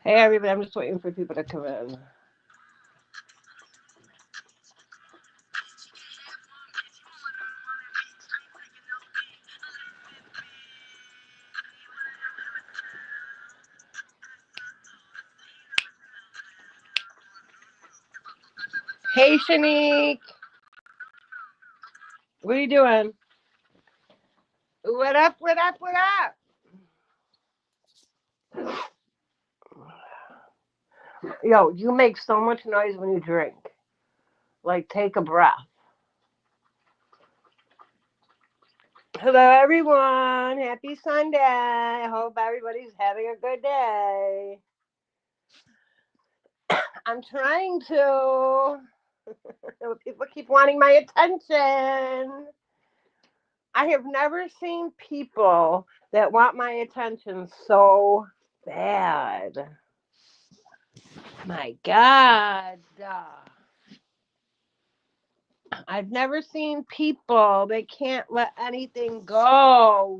Hey, everybody, I'm just waiting for people to come in. Hey, Shanique, what are you doing? What up, what up, what up? Yo, you make so much noise when you drink. Like, take a breath. Hello, everyone. Happy Sunday. I hope everybody's having a good day. I'm trying to. People keep wanting my attention. I have never seen people that want my attention so bad. My God. I've never seen people that can't let anything go.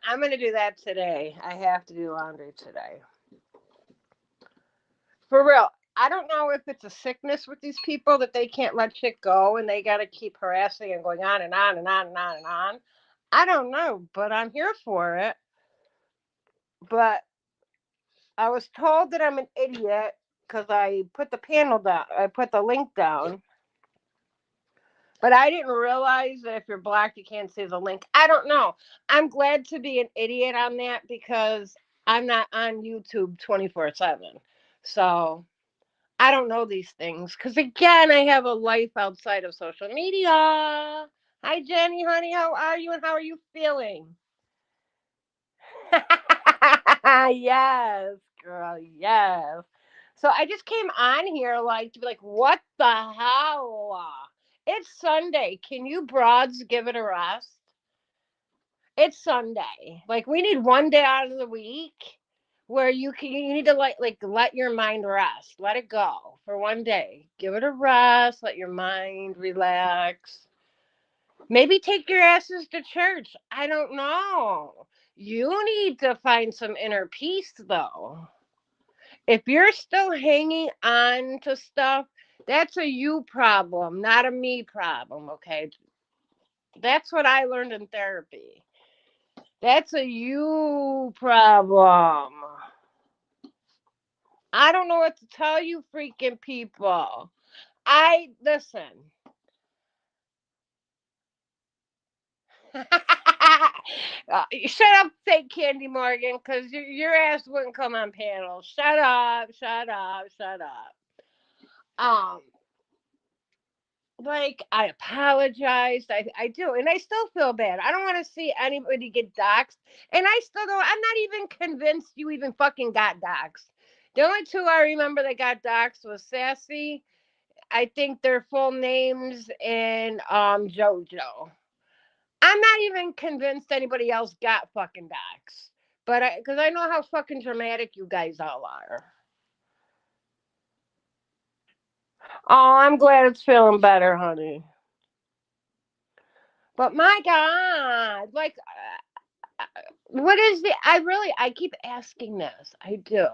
I'm going to do that today. I have to do laundry today. For real. I don't know if it's a sickness with these people that they can't let shit go and they got to keep harassing and going on and on and on and on and on. I don't know, but I'm here for it. But I was told that I'm an idiot because I put the panel down. I put the link down. But I didn't realize that if you're black, you can't see the link. I don't know. I'm glad to be an idiot on that because I'm not on YouTube 24/7. So I don't know these things. Because again, I have a life outside of social media. Hi, Jenny, honey. How are you and how are you feeling? Yes, girl. Yes. So I just came on here like to be like, what the hell? It's Sunday. Can you broads give it a rest? It's Sunday. Like we need one day out of the week where you need to like let your mind rest. Let it go for one day. Give it a rest. Let your mind relax. Maybe take your asses to church. I don't know. You need to find some inner peace though. If you're still hanging on to stuff, that's a you problem, not a me problem, okay? That's what I learned in therapy. That's a you problem. I don't know what to tell you freaking people. I listen. Shut up, fake Candy Morgan, because your ass wouldn't come on panel. Shut up, shut up, shut up. Um, like I apologized. I do, and I still feel bad. I don't want to see anybody get doxxed, and I still don't. I'm not even convinced you even fucking got doxxed. The only two I remember that got doxxed was Sassy. I think their full names and JoJo. I'm not even convinced anybody else got fucking doxxed, but because I know how fucking dramatic you guys all are. Oh, I'm glad it's feeling better, honey. But my God, like what is the I keep asking this. I do.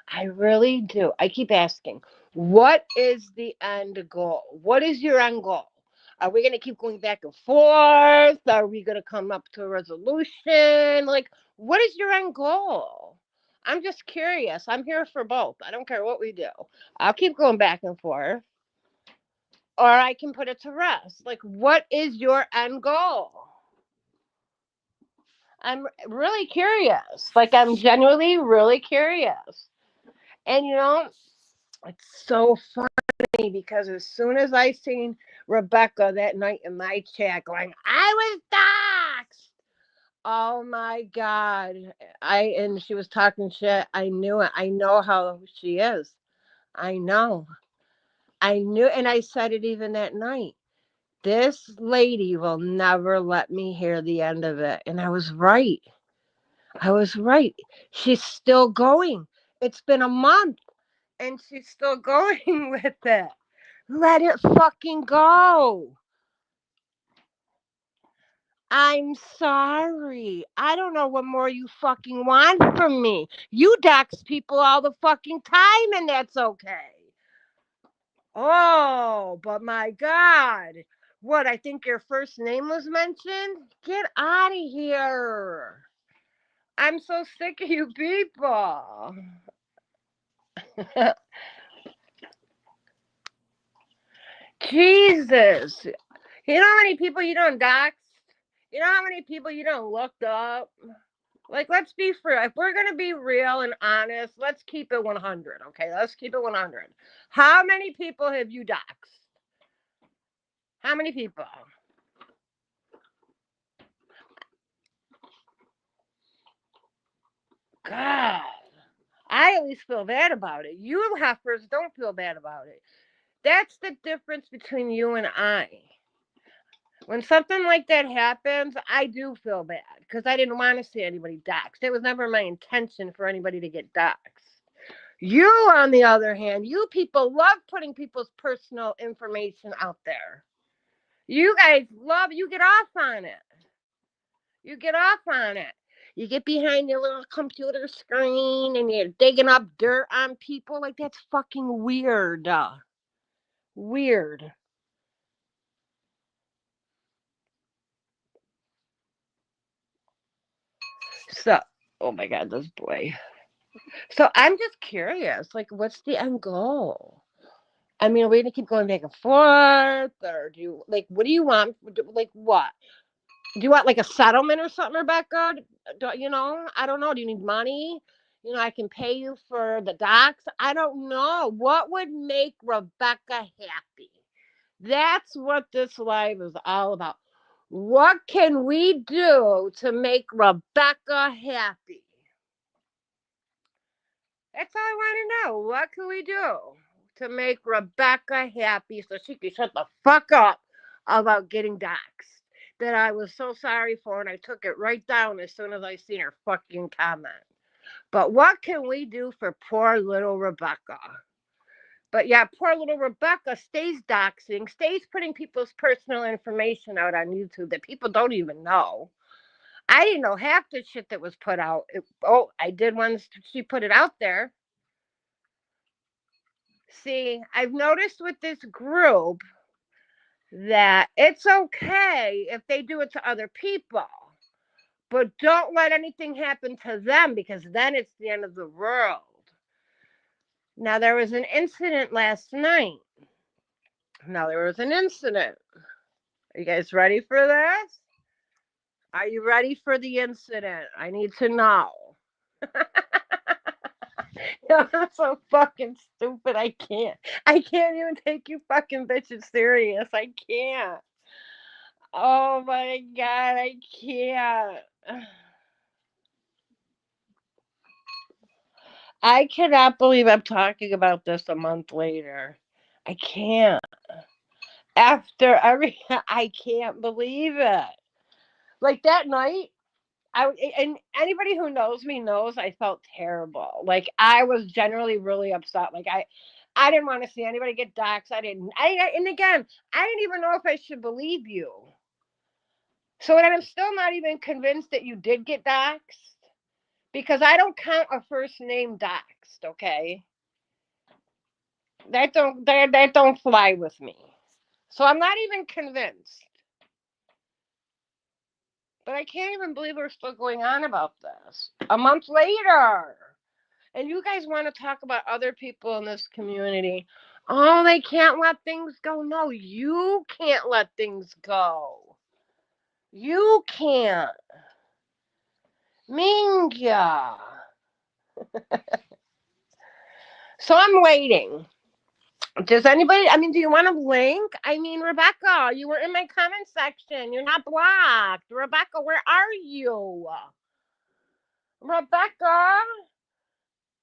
I really do. I keep asking, what is the end goal? What is your end goal? Are we going to keep going back and forth? Are we going to come up to a resolution? Like, what is your end goal? I'm just curious. I'm here for both. I don't care what we do. I'll keep going back and forth, or I can put it to rest. Like, what is your end goal? I'm really curious. Like I'm genuinely really curious. And it's so funny because as soon as I seen Rebecca that night in my chat going, I was doxxed. Oh my God. And she was talking shit. I knew it. I know how she is. I know. I knew and I said it even that night. This lady will never let me hear the end of it. And I was right. I was right. She's still going. It's been a month and she's still going with it. Let it fucking go. I'm sorry. I don't know what more you fucking want from me. You dox people all the fucking time, and that's okay. Oh, but my God. What, I think your first name was mentioned? Get out of here. I'm so sick of you people. Jesus. You know how many people you don't dox? You know how many people you don't looked up? Like, let's be real. If we're going to be real and honest, let's keep it 100, okay? Let's keep it 100. How many people have you doxed? How many people? God. I at least feel bad about it. You heifers don't feel bad about it. That's the difference between you and I. When something like that happens, I do feel bad because I didn't want to see anybody doxxed. It was never my intention for anybody to get doxxed. You, on the other hand, you people love putting people's personal information out there. You guys love, you get off on it. You get off on it. You get behind your little computer screen and you're digging up dirt on people. Like, that's fucking weird. Weird. So, oh my God, this boy. So I'm just curious, like, what's the end goal? I mean, are we gonna keep going back and forth, or do you like? What do you want? Like, what? Do you want like a settlement or something, Rebecca? You know, I don't know. Do you need money? You know, I can pay you for the docs. I don't know. What would make Rebecca happy? That's what this live is all about. What can we do to make Rebecca happy? That's all I want to know. What can we do to make Rebecca happy so she can shut the fuck up about getting doxxed? That I was so sorry for, and I took it right down as soon as I seen her fucking comment. But what can we do for poor little Rebecca? But yeah, poor little Rebecca stays doxing, stays putting people's personal information out on YouTube that people don't even know. I didn't know half the shit that was put out. I did once she put it out there. See, I've noticed with this group that it's okay if they do it to other people, but don't let anything happen to them because then it's the end of the world. Now, there was an incident last night. Now, there was an incident. Are you guys ready for this? Are you ready for the incident? I need to know. I'm so fucking stupid. I can't. I can't even take you fucking bitches serious. I can't. Oh my God, I can't. I cannot believe I'm talking about this a month later. I can't. After every, I can't believe it. Like that night, and anybody who knows me knows I felt terrible. Like I was generally really upset. Like I didn't want to see anybody get doxxed. And again, I didn't even know if I should believe you. So and I'm still not even convinced that you did get doxxed because I don't count a first name doxed. Okay, that don't fly with me. So I'm not even convinced. But I can't even believe we're still going on about this a month later. And you guys want to talk about other people in this community. Oh, they can't let things go. No, you can't let things go. You can't. Minga. So I'm waiting. Does anybody, I mean, do you want a link? I mean, Rebecca, you were in my comment section. You're not blocked. Rebecca, where are you? Rebecca,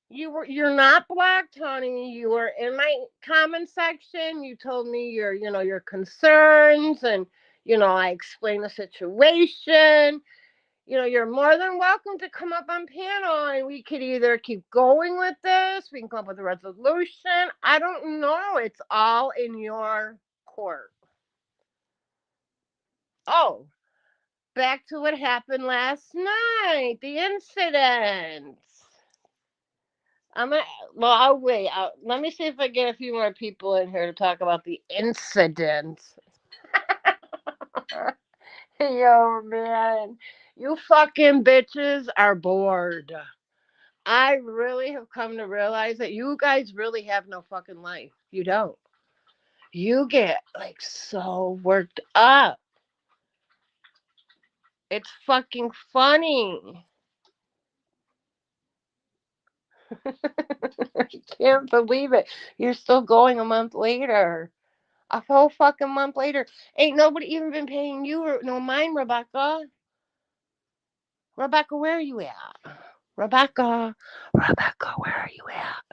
you're not blocked, honey. You were in my comment section. You told me your concerns and I explained the situation. You're more than welcome to come up on panel and we could either keep going with this, we can come up with a resolution. I don't know. It's all in your court. Oh, back to what happened last night, the incident. I'm gonna, well, I'll wait. Let me see if I get a few more people in here to talk about the incident. Yo, man, you fucking bitches are bored. I really have come to realize that you guys really have no fucking life. You don't. You get like so worked up. It's fucking funny. I can't believe it. You're still going a month later. A whole fucking month later. Ain't nobody even been paying you no mind, Rebecca. Rebecca, where are you at? Rebecca. Rebecca, where are you at?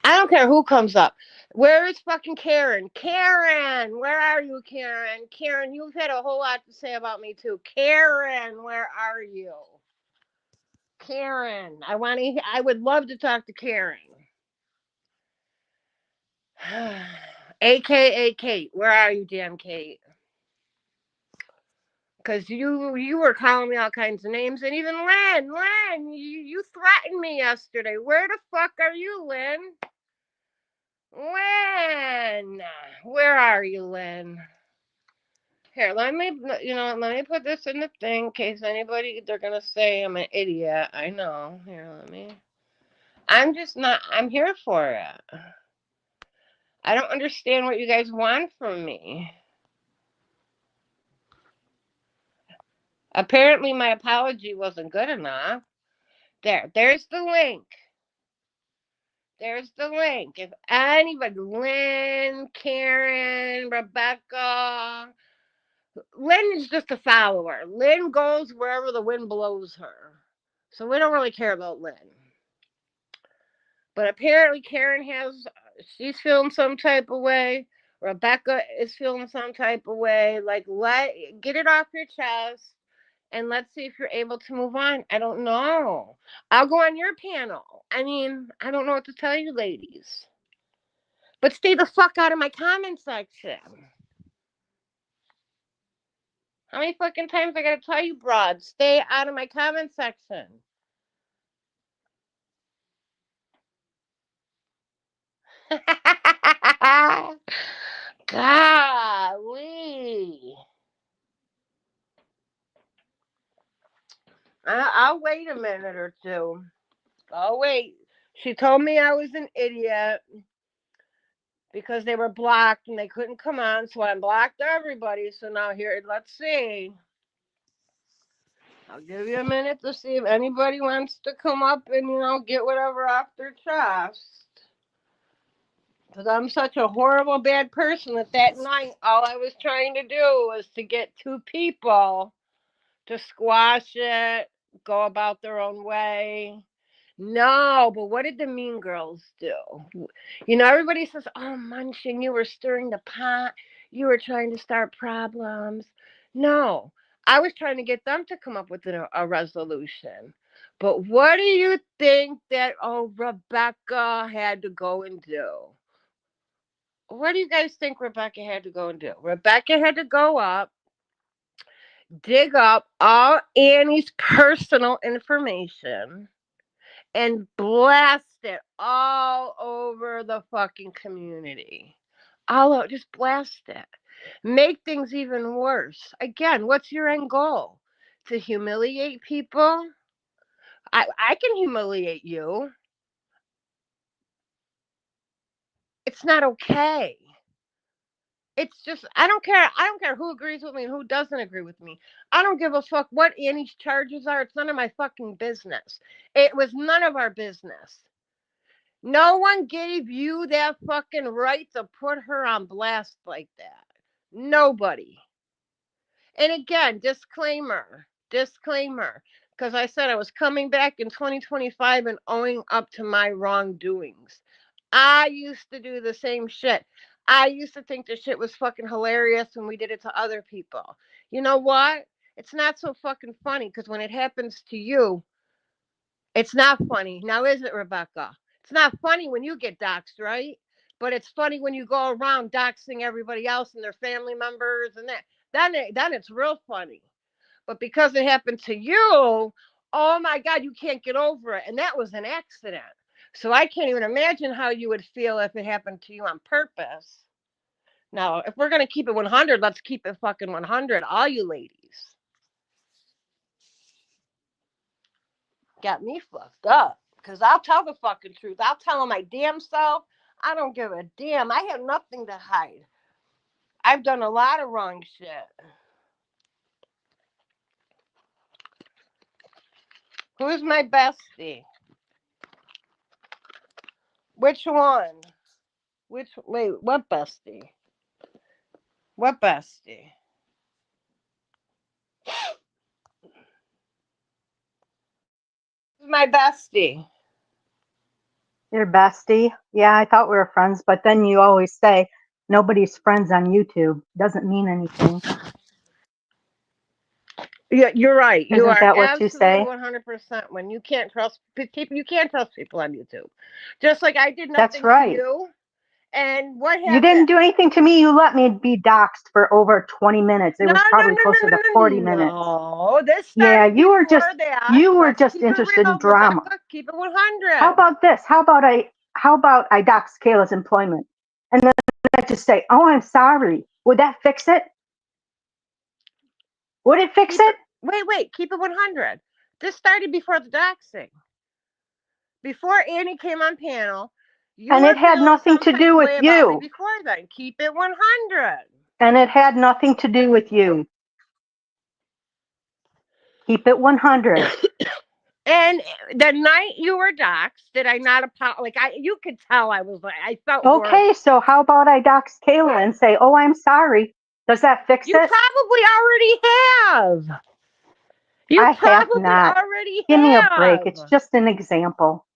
I don't care who comes up. Where is fucking Karen? Karen, where are you, Karen? Karen, you've had a whole lot to say about me too. Karen, where are you? Karen, I would love to talk to Karen. AKA Kate, where are you, damn Kate? Because you were calling me all kinds of names, and even Lynn, you threatened me yesterday. Where the fuck are you, Lynn? Lynn, where are you, Lynn? Here, let me put this in the thing in case anybody, they're gonna say I'm an idiot. I know. Here, let me. I'm just not. I'm here for it. I don't understand what you guys want from me. Apparently, my apology wasn't good enough. There's the link. There's the link. If anybody, Lynn, Karen, Rebecca, Lynn is just a follower. Lynn goes wherever the wind blows her. So we don't really care about Lynn. But apparently Karen she's feeling some type of way. Rebecca is feeling some type of way. Like, get it off your chest and let's see if you're able to move on. I don't know. I'll go on your panel. I mean, I don't know what to tell you, ladies. But stay the fuck out of my comment section. How many fucking times I gotta tell you, broad? Stay out of my comment section. Golly. I'll wait a minute or two. I'll wait. She told me I was an idiot because they were blocked and they couldn't come on, so I blocked everybody. So now here, let's see. I'll give you a minute to see if anybody wants to come up and, get whatever off their chest. Because I'm such a horrible, bad person that night, all I was trying to do was to get two people to squash it, go about their own way. No, but what did the mean girls do? Everybody says, oh, Munchin, you were stirring the pot. You were trying to start problems. No, I was trying to get them to come up with a resolution. But what do you think that, Rebecca had to go and do? What do you guys think Rebecca had to go and do? Rebecca had to go up, dig up all Annie's personal information, and blast it all over the fucking community. Just blast it. Make things even worse. Again, what's your end goal? To humiliate people? I can humiliate you. It's not okay. It's just I don't care. I don't care who agrees with me and who doesn't agree with me. I don't give a fuck what Annie's charges are. It's none of my fucking business. It was none of our business. No one gave you that fucking right to put her on blast like that. Nobody. And again, disclaimer, because I said I was coming back in 2025 and owning up to my wrongdoings. I used to do the same shit. I used to think this shit was fucking hilarious when we did it to other people. You know what? It's not so fucking funny because when it happens to you, it's not funny. Now, is it, Rebecca? It's not funny when you get doxxed, right? But it's funny when you go around doxing everybody else and their family members and that. then it's real funny. But because it happened to you, oh my God, you can't get over it. And that was an accident. So I can't even imagine how you would feel if it happened to you on purpose. Now, if we're going to keep it 100, let's keep it fucking 100, all you ladies. Got me fucked up. Because I'll tell the fucking truth. I'll tell them my damn self. I don't give a damn. I have nothing to hide. I've done a lot of wrong shit. Who's my bestie? Which one? Wait, what bestie? What bestie? Who's my bestie? Your bestie? Yeah, I thought we were friends, but then you always say nobody's friends on YouTube. Doesn't mean anything. Yeah, you're right. You Isn't are that what you absolutely say? 100% when you can't trust people. You can't trust people on YouTube. Just like I did That's nothing to right. you. And what You happened? didn't do anything to me. You let me be doxxed for over 20 minutes. It No, was no, probably no, no, closer to no, 40 no, minutes. no. This Yeah, started before that. you were Let's just keep it interested in real, drama. Rebecca. Keep it How 100. about this? How about I dox Kayla's employment? And then I just say, "Oh, I'm sorry." Would that fix it? Would it fix Keep it? it. Wait. Keep it 100. This started before the doxing. Before Annie came on panel, you And were it had feeling nothing some to type do of with way about me you. before then. Keep it 100. And it had nothing to do with you. Keep it 100. And the night you were doxxed, did I not like you could tell I was like I felt Okay, horrible. so how about I dox Kayla and say, "Oh, I'm sorry." Does that fix You it? probably already have. You I have probably not. already Give me a break. have. It's just an example.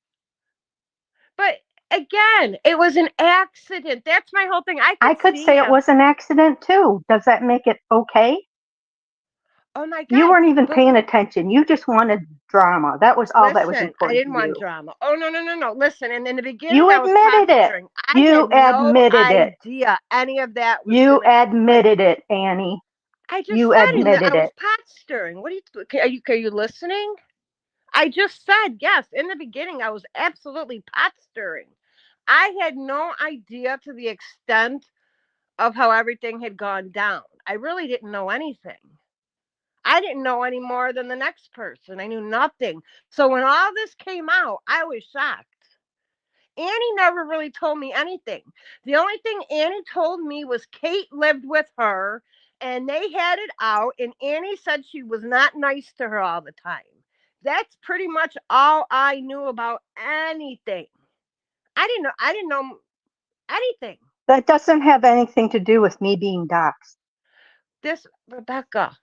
But again, it was an accident. That's my whole thing. I I could could see say it him. was an accident too. Does that make it okay? Oh my You God. weren't even But paying attention. You just wanted drama. That was all that was listen, I important to didn't want you. drama. Oh, no, no, no, no. Listen, and in the beginning, You I was admitted it. posturing. I You had no admitted it. idea any of that was You going to, like, admitted it, Annie. I just You said I admitted was it. posturing. What are you listening? I just said, yes, in the beginning, I was absolutely posturing. I had no idea to the extent of how everything had gone down. I really didn't know anything. I didn't know any more than the next person. I knew nothing. So when all this came out, I was shocked. Annie never really told me anything. The only thing Annie told me was Kate lived with her and they had it out, and Annie said she was not nice to her all the time. That's pretty much all I knew about anything. I didn't know anything. That doesn't have anything to do with me being doxxed. This Rebecca,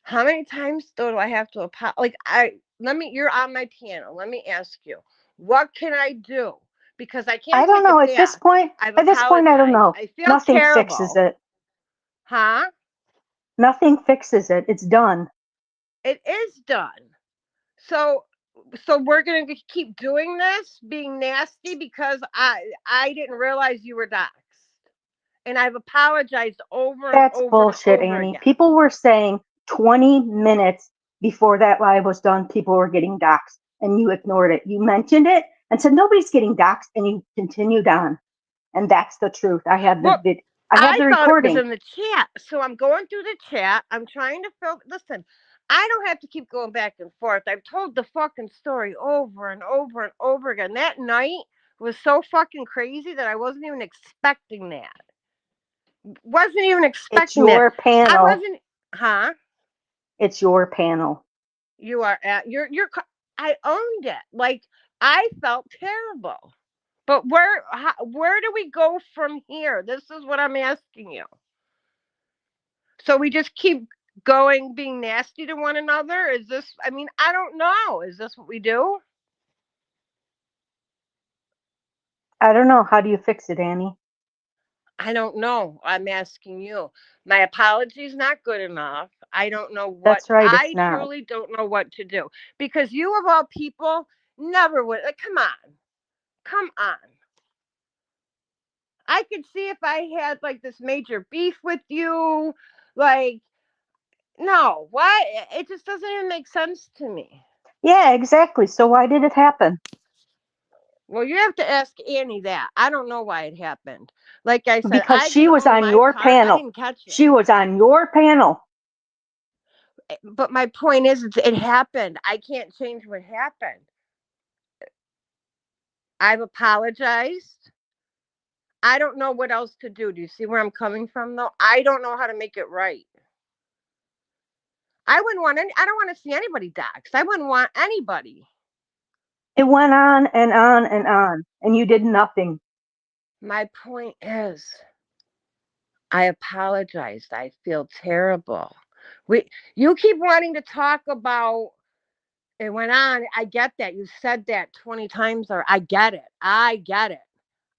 how many times do I have to apologize? Like I let me you're on my panel. Let me ask you. What can I do? Because I I can't don't take know. it back. I've At this point, I don't apologized. know. I feel Nothing fixes terrible. it. Huh? Nothing fixes it. It's done. It is done. So we're gonna keep doing this, being nasty because I didn't realize you were doxxed. And I've apologized over and That's over and bullshit, over Annie. again. People were saying 20 minutes before that live was done, people were getting doxxed, and you ignored it. You mentioned it and said nobody's getting doxxed, and you continued on. And that's the truth. Well, I have I the thought it was recording. in the chat. So I'm going through the chat. I'm trying to fill. Listen, I don't have to keep going back and forth. I've told the fucking story over and over and over again. That night was so fucking crazy that I wasn't even expecting that. Wasn't even It's expecting that. your I panel. wasn't. Huh? It's your panel. You are at. I owned it. Like I felt terrible. But where do we go from here? This is what I'm asking you. So we just keep going being nasty to one another? Is this I mean, I don't know. Is this what we do? I don't know. How do you fix it, Annie? I don't know. I'm asking you. My apology is not good enough. I don't know what That's right. It's I not. truly don't know what to do. Because you of all people never would come on. Come on. I could see if I had like this major beef with you. Like, no, what? It just doesn't even make sense to me. Yeah, exactly. So why did it happen? Well, you have to ask Annie that. I don't know why it happened. Like I said, Because I she didn't was own on my your part. I panel. didn't catch it. She was on your panel. But my point is, it happened. I can't change what happened. I've apologized. I don't know what else to do. Do you see where I'm coming from, though? I don't know how to make it right. I wouldn't want any. I don't want to see anybody doxxed. I wouldn't want anybody. It went on and on and on, and you did nothing. My point is, I apologized. I feel terrible. You keep wanting to talk about it went on. I get that. You said that 20 times or I get it. I get it.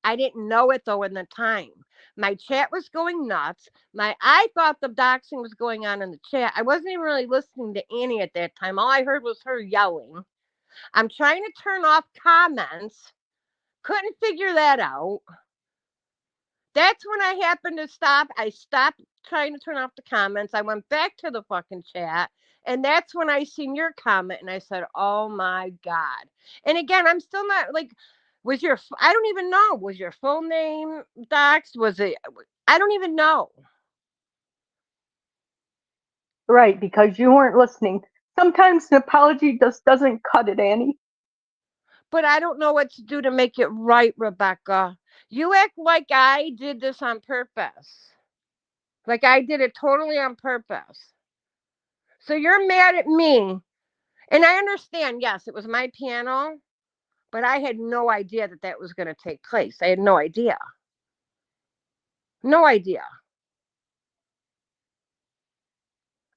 I didn't know it though in the time. My chat was going nuts. I thought the doxing was going on in the chat. I wasn't even really listening to Annie at that time. All I heard was her yelling. I'm trying to turn off comments. Couldn't figure that out. That's when I happened to stop. I stopped trying to turn off the comments. I went back to the fucking chat. And that's when I seen your comment and I said, oh my God. And again, I'm still not like, I don't even know. Was your full name doxed? Was it, I don't even know. Right, because you weren't listening. Sometimes an apology just doesn't cut it, Annie. But I don't know what to do to make it right, Rebecca. You act like I did this on purpose. Like I did it totally on purpose. So you're mad at me. And I understand, yes, it was my piano, but I had no idea that that was going to take place. I had no idea. No idea.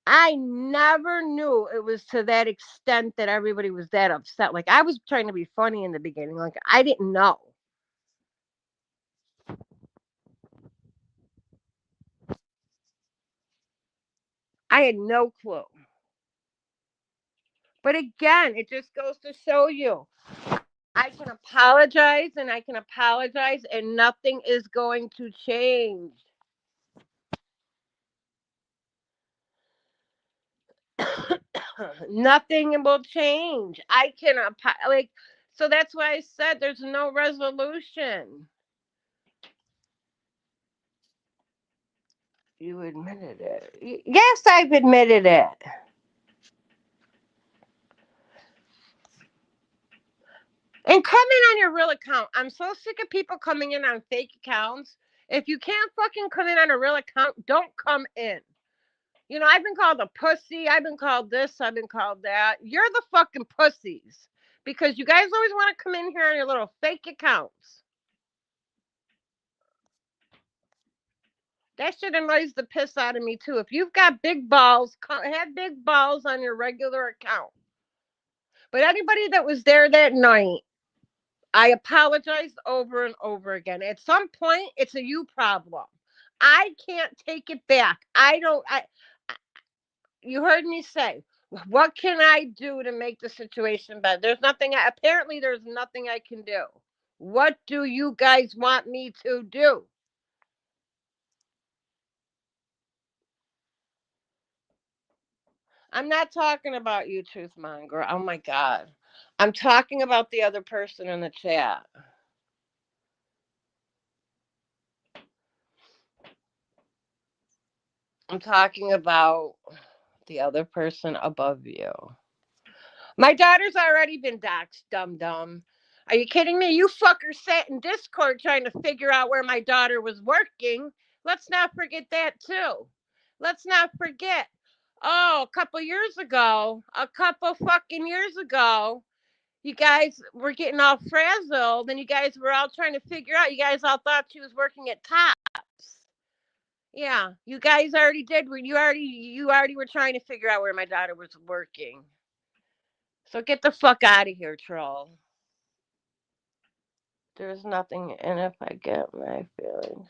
I never knew it was to that extent that everybody was that upset. Like I was trying to be funny in the beginning. Like I didn't know. I had no clue. But again, it just goes to show you I can apologize and I can apologize and nothing is going to change. Nothing will change. I can like so that's why I said there's no resolution. You admitted it. Yes, I've admitted it. And come in on your real account. I'm so sick of people coming in on fake accounts. If you can't fucking come in on a real account, don't come in. You know, I've been called a pussy. I've been called this. I've been called that. You're the fucking pussies because you guys always want to come in here on your little fake accounts. That shit annoys the piss out of me too. If you've got big balls, have big balls on your regular account. But anybody that was there that night, I apologized over and over again. At some point, it's a you problem. I can't take it back. I don't. You heard me say, what can I do to make the situation better? There's nothing. Apparently, there's nothing I can do. What do you guys want me to do? I'm not talking about you, Truth Monger. Oh my God. I'm talking about the other person in the chat. I'm talking about the other person above you. My daughter's already been doxxed, dum dum. Are you kidding me? You fuckers sat in Discord trying to figure out where my daughter was working. Let's not forget that, too. Let's not forget. Oh, a couple fucking years ago, you guys were getting all frazzled and you guys were all trying to figure out. You guys all thought she was working at Tops. Yeah, you guys already did. You already were trying to figure out where my daughter was working. So get the fuck out of here, troll. There's nothing in if I get my feelings.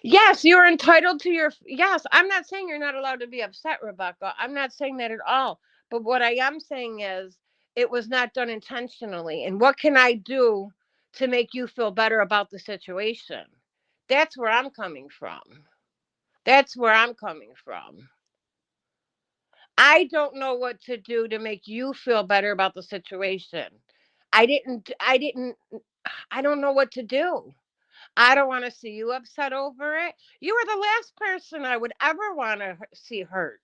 Yes, you're entitled to your. Yes, I'm not saying you're not allowed to be upset, Rebecca. I'm not saying that at all. But what I am saying is it was not done intentionally. And what can I do to make you feel better about the situation. That's where I'm coming from. That's where I'm coming from. I don't know what to do to make you feel better about the situation. I didn't I don't know what to do. I don't want to see you upset over it. You were the last person I would ever want to see hurt.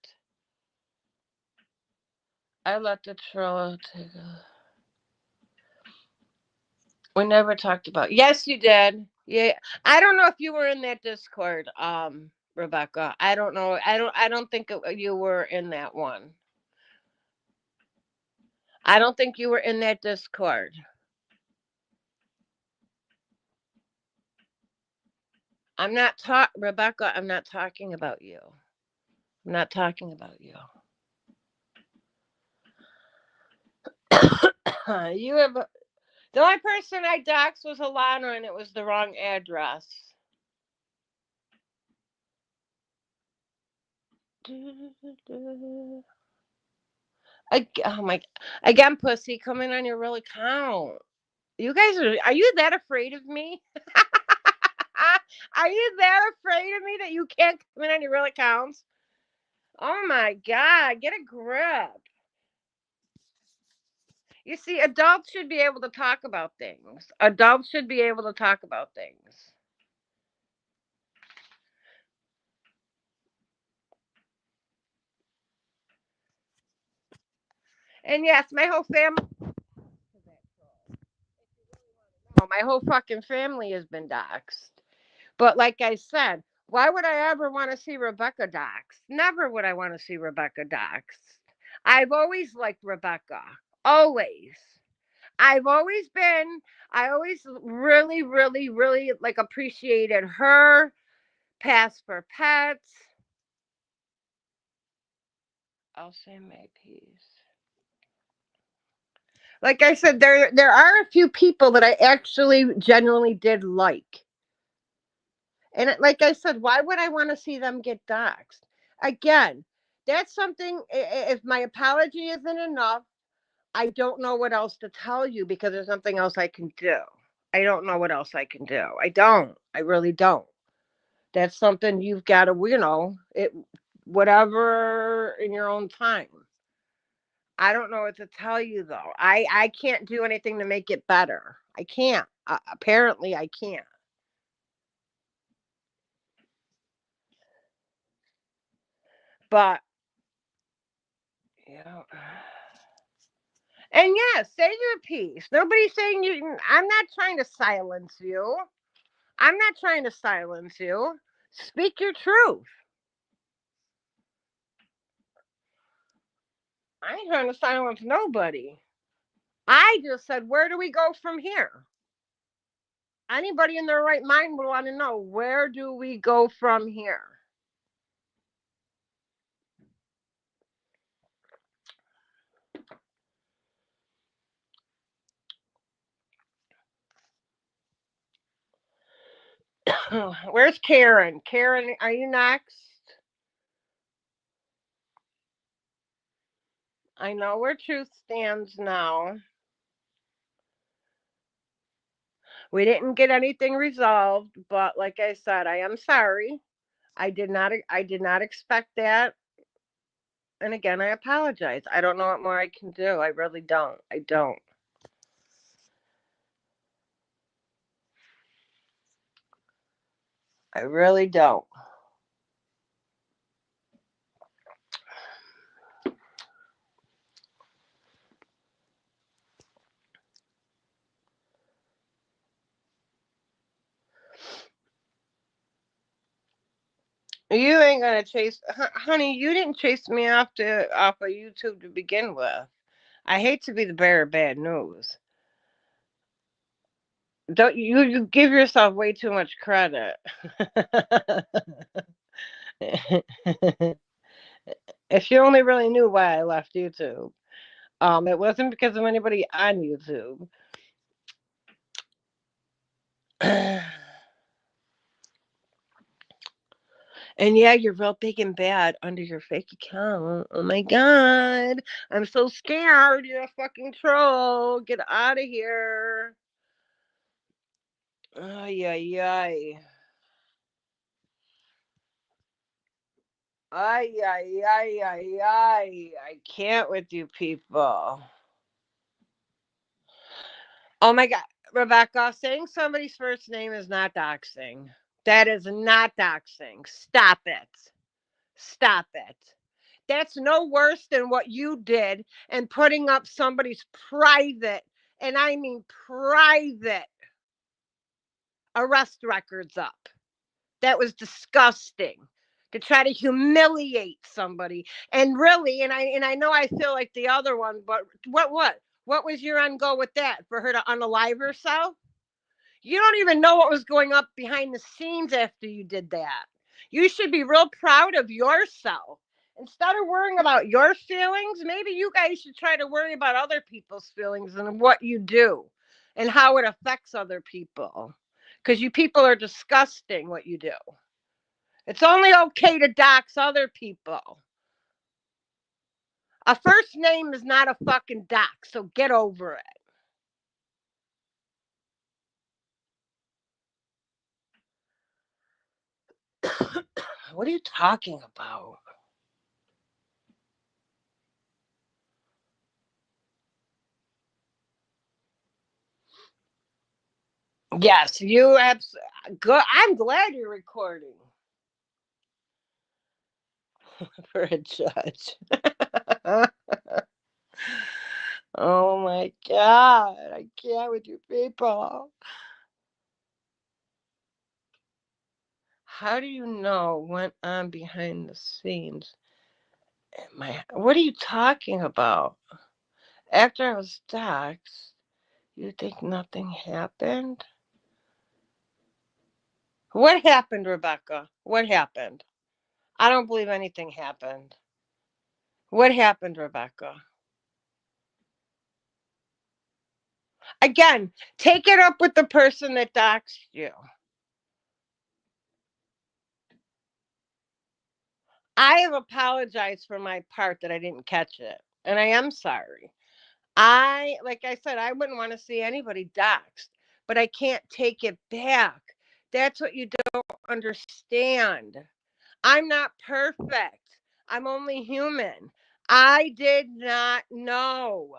I let the troll take a... We never talked about. Yes, you did. Yeah, I don't know if you were in that Discord, Rebecca. I don't know. I don't think you were in that one. I don't think you were in that Discord. I'm not Rebecca. I'm not talking about you. I'm not talking about you. You have the only person I doxed was Alana, and it was the wrong address. Oh my! Again, pussy, come in on your real account. You guys are you that afraid of me? Are you that afraid of me that you can't come in on your real accounts? Oh my god, get a grip. You see, adults should be able to talk about things. Adults should be able to talk about things. And yes, my whole family. Oh, my whole fucking family has been doxxed. But like I said, why would I ever want to see Rebecca doxxed? Never would I want to see Rebecca doxxed. I've always liked Rebecca. Always. I've always been, I always really, really, really like appreciated her. Pass for pets. I'll say my piece. Like I said, there are a few people that I actually genuinely did like. And like I said, why would I want to see them get doxxed? Again, that's something, if my apology isn't enough, I don't know what else to tell you because there's nothing else I can do. I don't know what else I can do. I don't. I really don't. That's something you've got to, whatever in your own time. I don't know what to tell you though. I can't do anything to make it better. I can't. Apparently, I can't. But yeah. And yes, say your piece. Nobody's saying you. I'm not trying to silence you. I'm not trying to silence you. Speak your truth. I ain't trying to silence nobody. I just said, where do we go from here? Anybody in their right mind would want to know, where do we go from here? Where's Karen? Karen, are you next? I know where truth stands now. We didn't get anything resolved, but like I said, I am sorry. I did not expect that. And again, I apologize. I don't know what more I can do. I really don't. I don't. I really don't. You ain't gonna chase, honey. You didn't chase me off of YouTube to begin with. I hate to be the bearer of bad news. Don't you give yourself way too much credit. If you only really knew why I left YouTube, it wasn't because of anybody on YouTube. And yeah, you're real big and bad under your fake account. Oh my god. I'm so scared. You're a fucking troll. Get out of here. Ay, ay, ay. Ay, ay, ay, ay, ay. I can't with you people. Oh my God. Rebecca, saying somebody's first name is not doxing. That is not doxing. Stop it. Stop it. That's no worse than what you did and putting up somebody's private, and I mean private, arrest records up. That was disgusting to try to humiliate somebody. And really, and I know I feel like the other one, but what was your end goal with that? For her to unalive herself? You don't even know what was going up behind the scenes after you did that. You should be real proud of yourself. Instead of worrying about your feelings, maybe you guys should try to worry about other people's feelings and what you do and how it affects other people. Because you people are disgusting what you do. It's only okay to dox other people. A first name is not a fucking dox, so get over it. What are you talking about? Yes, you good. I'm glad you're recording for a judge. Oh my God, I can't with you people. How do you know what went on behind the scenes? What are you talking about? After I was doxxed, you think nothing happened? What happened, Rebecca? What happened? I don't believe anything happened. What happened, Rebecca? Again, take it up with the person that doxed you. I have apologized for my part that I didn't catch it, and I am sorry. Like I said, I wouldn't want to see anybody doxxed, but I can't take it back. That's what you don't understand. I'm not perfect. I'm only human. I did not know.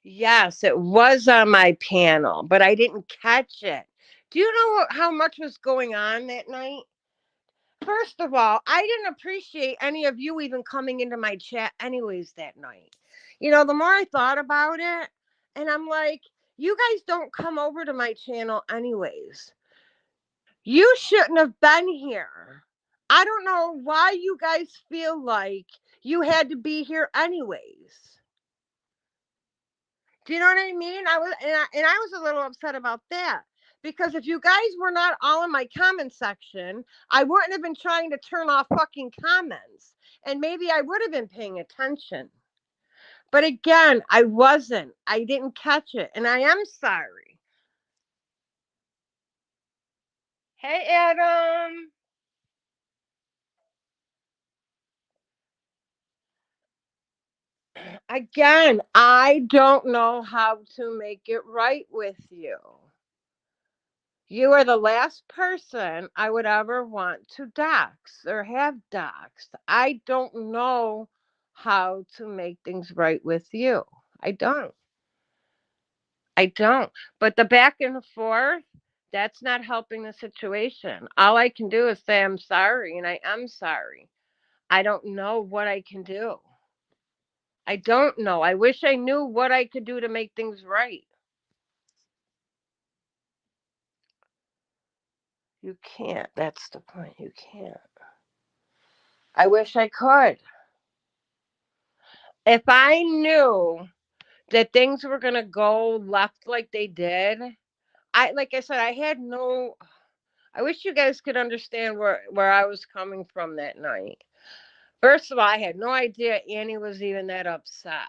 Yes, it was on my panel, but I didn't catch it. Do you know how much was going on that night? First of all, I didn't appreciate any of you even coming into my chat, anyways, that night. The more I thought about it, and I'm like, you guys don't come over to my channel, anyways. You shouldn't have been here. I don't know why you guys feel like you had to be here, anyways. Do you know what I mean? I was a little upset about that because if you guys were not all in my comment section, I wouldn't have been trying to turn off fucking comments, and maybe I would have been paying attention. But again, I wasn't. I didn't catch it, and I am sorry. Hey, Adam. Again, I don't know how to make it right with you. You are the last person I would ever want to dox or have doxed. I don't know how to make things right with you. I don't. I don't. But the back and forth, that's not helping the situation. All I can do is say I'm sorry, and I am sorry. I don't know what I can do. I don't know. I wish I knew what I could do to make things right. You can't. That's the point. You can't. I wish I could. If I knew that things were going to go left like they did, like I said, I had no. I wish you guys could understand where I was coming from that night. First of all, I had no idea Annie was even that upset.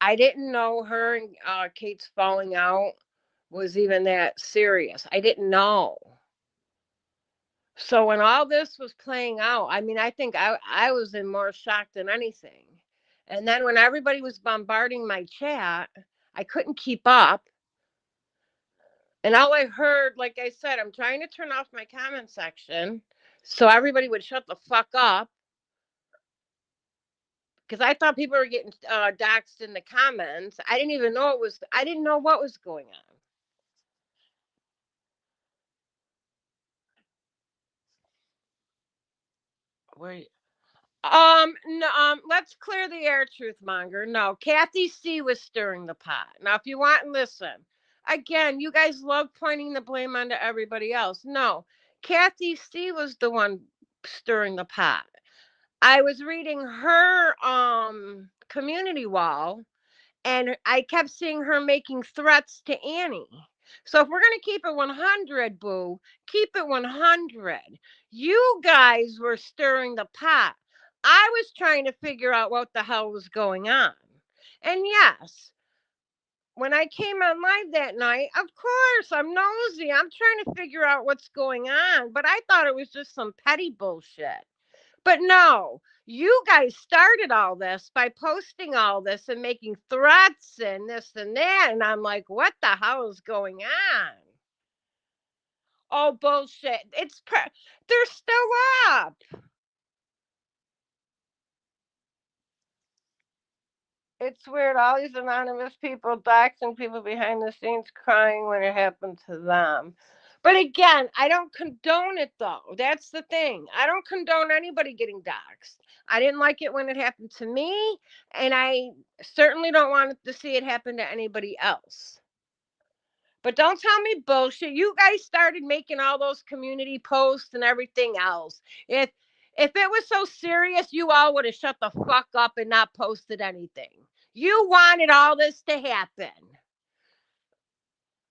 I didn't know her and Kate's falling out was even that serious. I didn't know. So when all this was playing out, I mean, I think I was in more shock than anything. And then when everybody was bombarding my chat, I couldn't keep up. And all I heard, like I said, I'm trying to turn off my comment section so everybody would shut the fuck up because I thought people were getting doxxed in the comments. I didn't even know it was. I didn't know what was going on. Wait. No, let's clear the air, truth monger. No, Kathy C was stirring the pot. Now, if you want, listen. Again, you guys love pointing the blame onto everybody else. No, Kathy C was the one stirring the pot. I was reading her community wall and I kept seeing her making threats to Annie. So if we're going to keep it 100, boo, keep it 100. You guys were stirring the pot. I was trying to figure out what the hell was going on. And yes, when I came on live that night, of course, I'm nosy. I'm trying to figure out what's going on. But I thought it was just some petty bullshit. But no, you guys started all this by posting all this and making threats and this and that. And I'm like, what the hell is going on? Oh, bullshit. They're still up. It's weird. All these anonymous people doxing people behind the scenes crying when it happened to them. But again, I don't condone it though. That's the thing. I don't condone anybody getting doxxed. I didn't like it when it happened to me, and I certainly don't want to see it happen to anybody else. But don't tell me bullshit. You guys started making all those community posts and everything else. If it was so serious, you all would have shut the fuck up and not posted anything. You wanted all this to happen.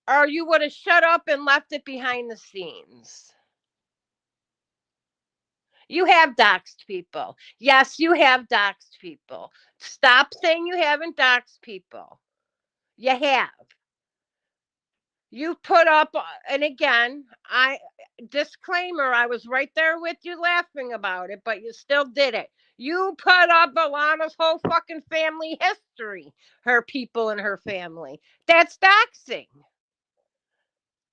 Or you would have shut up and left it behind the scenes. You have doxed people. Yes, you have doxed people. Stop saying you haven't doxed people. You have. You put up, and again, I disclaimer, I was right there with you laughing about it, but you still did it. You put up Alana's whole fucking family history, her people and her family. That's doxing.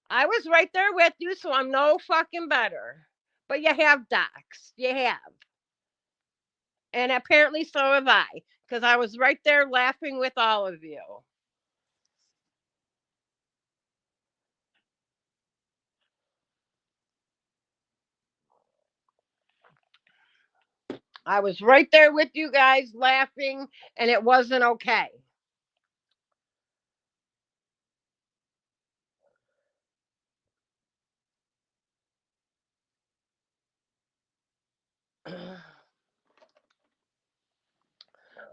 I was right there with you, so I'm no fucking better. But you have docs. You have. And apparently so have I, because I was right there laughing with all of you. I was right there with you guys laughing, and it wasn't okay.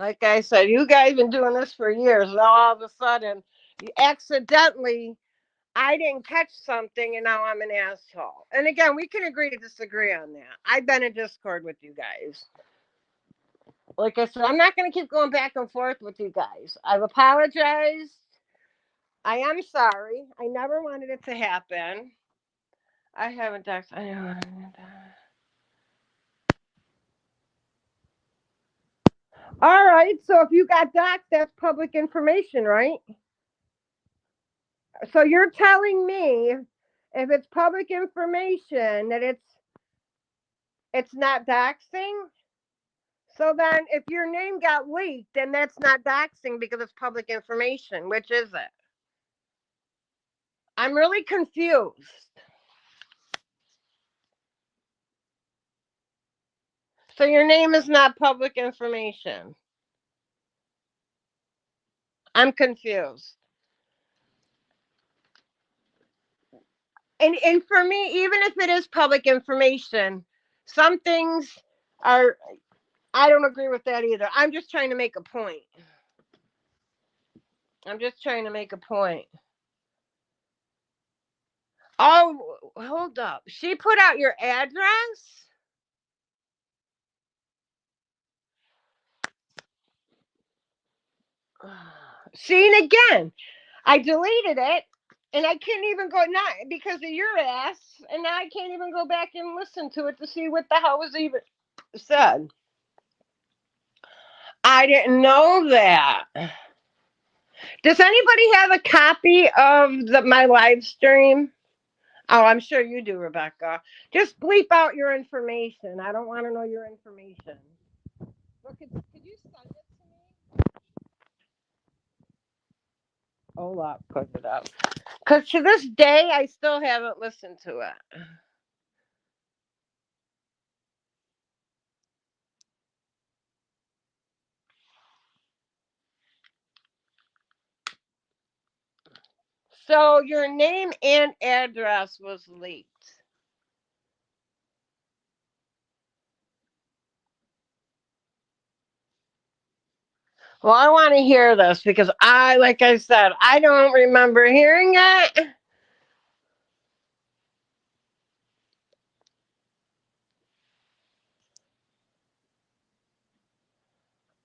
Like I said, you guys been doing this for years. Now all of a sudden, you accidentally, I didn't catch something, and now I'm an asshole. And again, we can agree to disagree on that. I've been in Discord with you guys. Like I said, I'm not going to keep going back and forth with you guys. I've apologized. I am sorry. I never wanted it to happen. I haven't texted. All right. So if you got doxxed, that's public information, right? So you're telling me if it's public information that it's not doxing? So then if your name got leaked, then that's not doxing because it's public information. Which is it? I'm really confused. So your name is not public information. I'm confused. And for me, even if it is public information, some things are, I don't agree with that either. I'm just trying to make a point. I'm just trying to make a point. Oh, hold up. She put out your address? See, and again, I deleted it and I couldn't even go, not because of your ass, and now I can't even go back and listen to it to see what the hell was even said. I didn't know that. Does anybody have a copy of my live stream? Oh, I'm sure you do, Rebecca. Just bleep out your information. I don't want to know your information. Well, could you send it to me? Hola, put it up. Because to this day, I still haven't listened to it. So your name and address was leaked. Well, I want to hear this because like I said, I don't remember hearing it.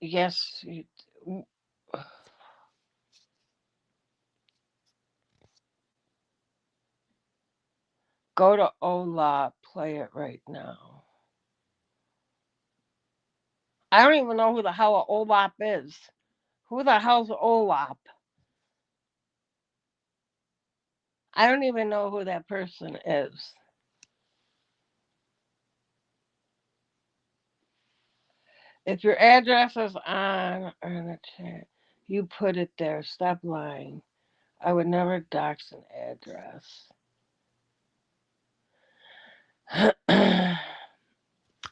Yes, go to Ola, play it right now. I don't even know who the hell Olap is. Who the hell's Olap? I don't even know who that person is. If your address is on or in the chat, you put it there. Stop lying. I would never dox an address.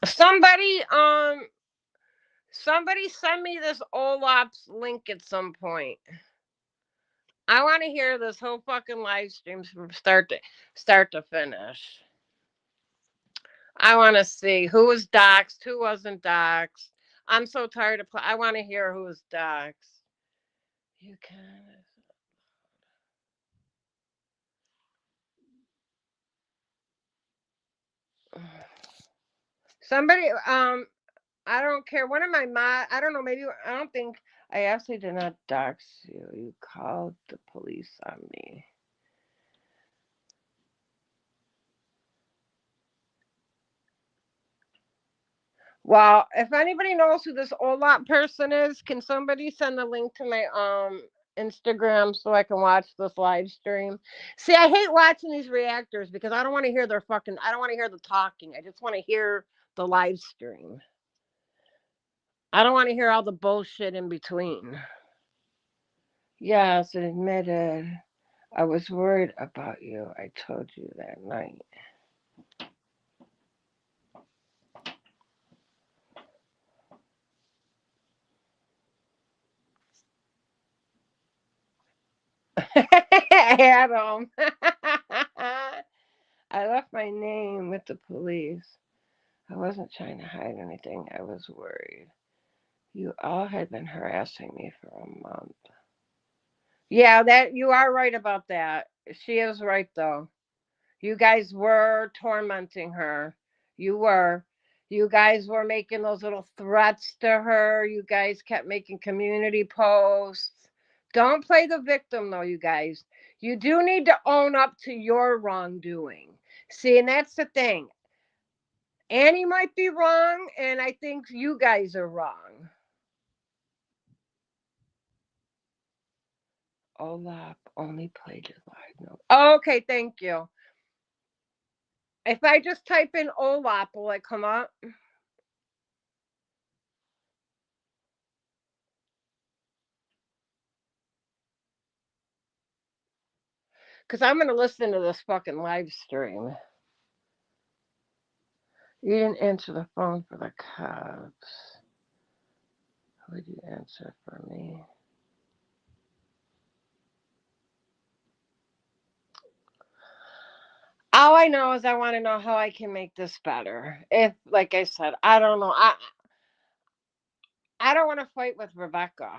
somebody somebody send me this Olap's link at some point. I want to hear this whole fucking live stream from start to finish. I want to see who was doxxed, who wasn't doxxed. I'm so tired of. I want to hear who was doxxed. You can. Somebody. I don't care. One of my I don't know. Maybe I don't think I actually did not dox you. You called the police on me. Well, if anybody knows who this Olap person is, can somebody send a link to my Instagram so I can watch this live stream? See, I hate watching these reactors because I don't want to hear their fucking I don't want to hear the talking. I just want to hear the live stream. I don't want to hear all the bullshit in between. Yes, admitted. I was worried about you. I told you that night. Adam. I left my name with the police. I wasn't trying to hide anything. I was worried. You all had been harassing me for a month. Yeah, that you are right about that. She is right though. You guys were tormenting her. You were. You guys were making those little threats to her. You guys kept making community posts. Don't play the victim though, you guys. You do need to own up to your wrongdoing. See, and that's the thing. Annie might be wrong, and I think you guys are wrong. Olap only played it live. No. Oh, okay, thank you. If I just type in Olap, will it come up? Because I'm going to listen to this fucking live stream. You didn't answer the phone for the cops. Who would you answer for me? All I know is I want to know how I can make this better. If, like I said, I don't know. I don't want to fight with Rebecca.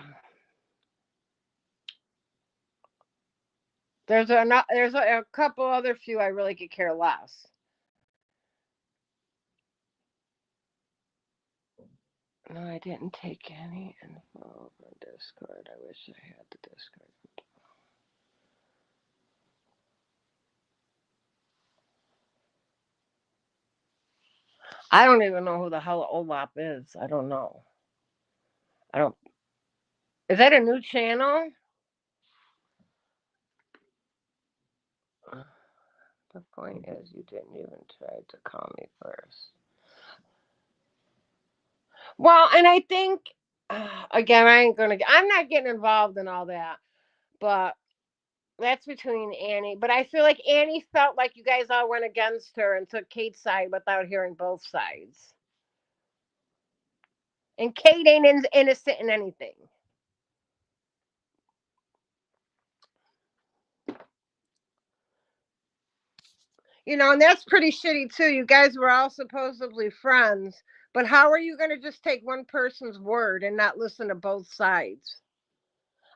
There's a couple other few I really could care less. No, I didn't take any info over Discord. I wish I had the Discord. I don't even know who the hell Olap is. I don't know. I don't. Is that a new channel? The point is, you didn't even try to call me first. Well, and I think, again, I'm not getting involved in all that, but that's between Annie. But I feel like Annie felt like you guys all went against her and took Kate's side without hearing both sides. And Kate ain't innocent in anything. And that's pretty shitty too. You guys were all supposedly friends, but how are you going to just take one person's word and not listen to both sides?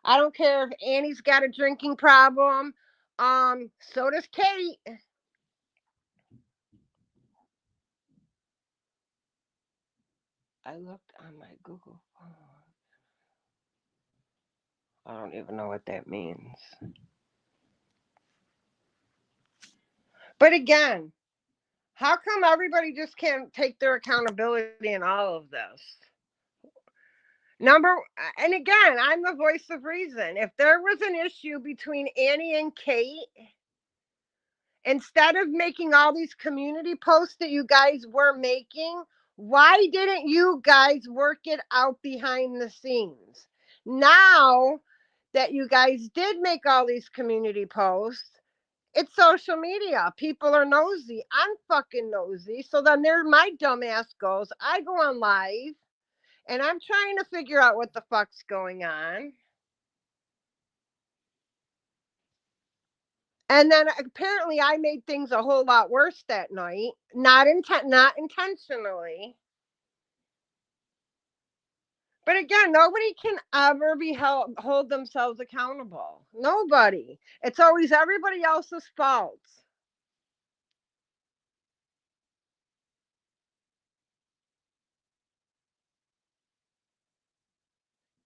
I don't care if Annie's got a drinking problem. So does Kate. I looked on my Google phone. I don't even know what that means. But again, how come everybody just can't take their accountability in all of this? Number and again, I'm the voice of reason. If there was an issue between Annie and Kate, instead of making all these community posts that you guys were making, why didn't you guys work it out behind the scenes? Now that you guys did make all these community posts, it's social media. People are nosy. I'm fucking nosy. So then there my dumbass goes. I go on live and I'm trying to figure out what the fuck's going on. And then apparently I made things a whole lot worse that night. Not intentionally. But again, nobody can ever be hold themselves accountable. Nobody. It's always everybody else's fault.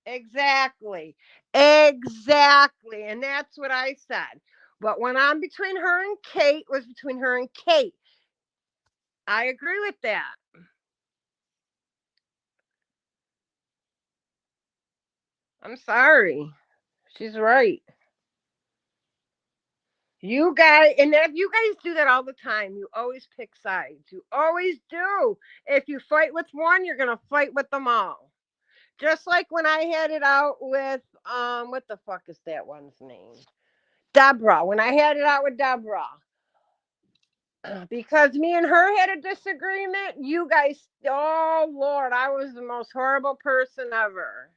Exactly. Exactly. And that's what I said. What went on between her and Kate was between her and Kate. I agree with that. I'm sorry. She's right. You guys, and if you guys do that all the time, you always pick sides. You always do. If you fight with one, you're going to fight with them all. Just like when I had it out with, what the fuck is that one's name? Deborah. When I had it out with Deborah, because me and her had a disagreement, you guys, oh Lord, I was the most horrible person ever.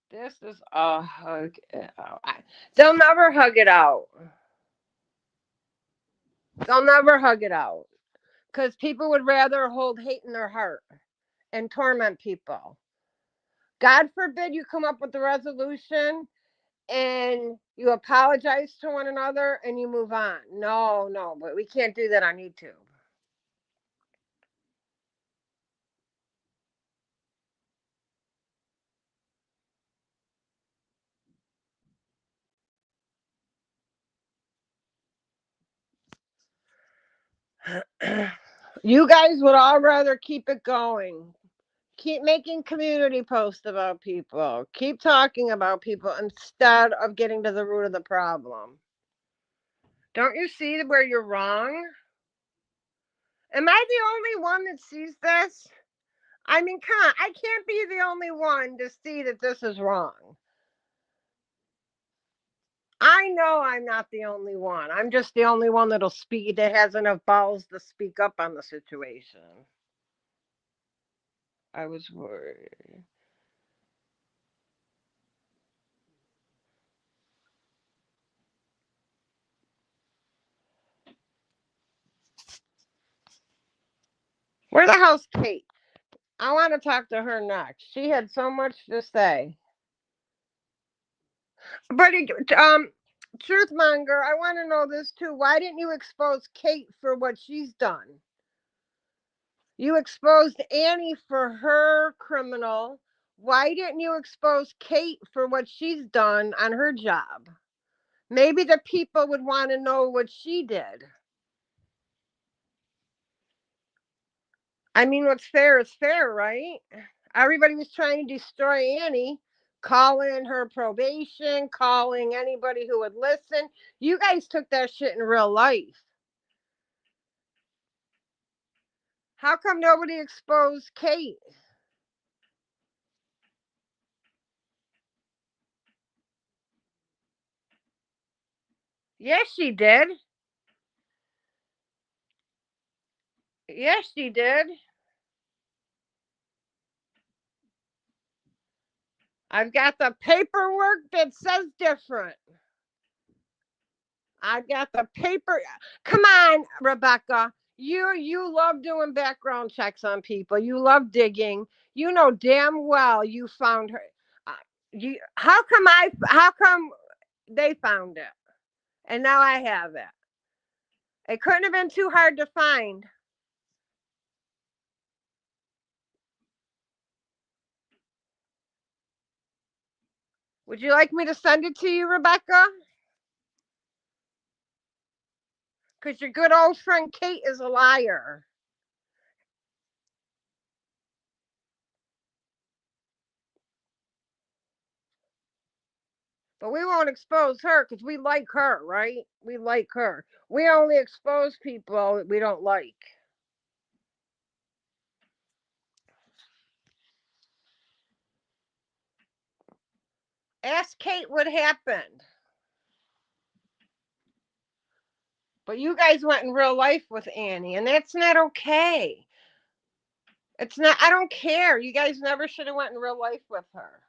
This is a hug it out. They'll never hug it out. They'll never hug it out because people would rather hold hate in their heart and torment people. God forbid you come up with a resolution and you apologize to one another and you move on. No, no, but we can't do that on YouTube. You guys would all rather keep it going. Keep making community posts about people. Keep talking about people instead of getting to the root of the problem. Don't you see where you're wrong? Am I the only one that sees this? I mean, come on. I can't be the only one to see that this is wrong. I know I'm not the only one. I'm just the only one that has enough balls to speak up on the situation. I was worried. Where the hell's Kate? I want to talk to her next. She had so much to say. But Truthmonger, I want to know this too. Why didn't you expose Kate for what she's done? You exposed Annie for her criminal. Why didn't you expose Kate for what she's done on her job? Maybe the people would want to know what she did. I mean, what's fair is fair, right? Everybody was trying to destroy Annie, calling her probation, calling anybody who would listen. You guys took that shit in real life. How come nobody exposed Kate? Yes, she did. Yes, she did. I've got the paperwork that says different. I've got the paper. Come on, Rebecca. You love doing background checks on people. You love digging. You know damn well you found her. Uh, you how come they found it and now I have it? It couldn't have been too hard to find. Would you like me to send it to you, Rebecca? Because your good old friend Kate is a liar. But we won't expose her because we like her, right? We like her. We only expose people we don't like. Ask Kate what happened. But you guys went in real life with Annie, and that's not okay. It's not. I don't care. You guys never should have went in real life with her.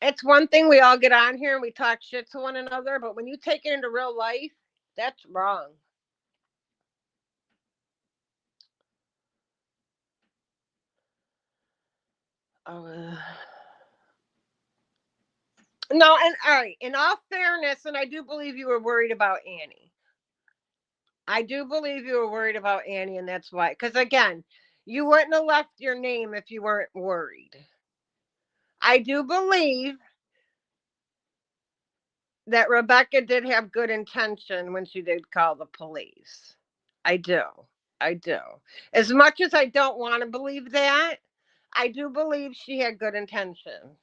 It's one thing we all get on here and we talk shit to one another, but when you take it into real life, that's wrong. Uh, no, and all right. In all fairness, and I do believe you were worried about Annie. I do believe you were worried about Annie, and that's why. Because again, you wouldn't have left your name if you weren't worried. I do believe that Rebecca did have good intention when she did call the police. I do. I do. As much as I don't want to believe that, I do believe she had good intention.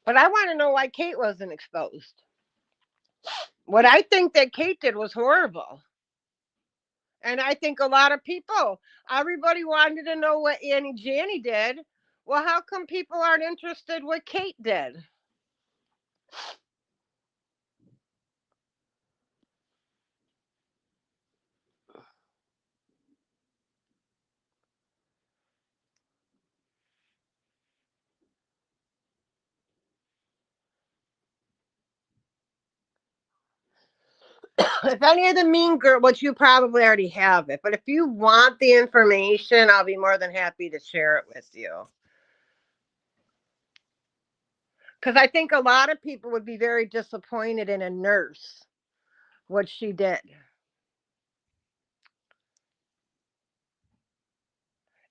But I want to know why Kate wasn't exposed. What I think that Kate did was horrible. And I think a lot of people, everybody wanted to know what Annie Janney did. Well, how come people aren't interested what Kate did? If any of the mean girl, which you probably already have it, but if you want the information, I'll be more than happy to share it with you. Because I think a lot of people would be very disappointed in a nurse, what she did.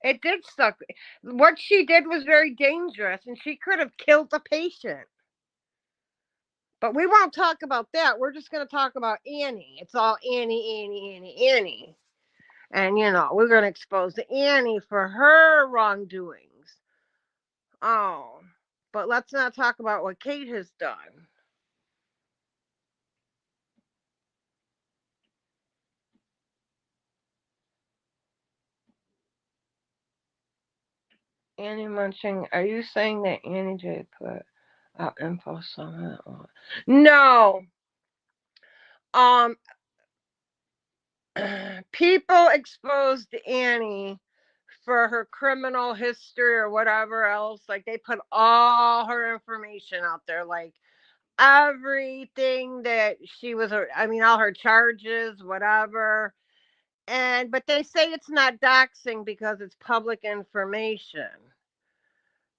It did suck. What she did was very dangerous, and she could have killed the patient. But we won't talk about that. We're just going to talk about Annie. It's all Annie, Annie, Annie, Annie. And, we're going to expose Annie for her wrongdoings. Oh, but let's not talk about what Kate has done. Annie Munching, are you saying that Annie J put out info somewhere? No. Um, people exposed Annie for her criminal history or whatever else. Like they put all her information out there, like everything that she was. I mean, all her charges, whatever. But they say it's not doxing because it's public information.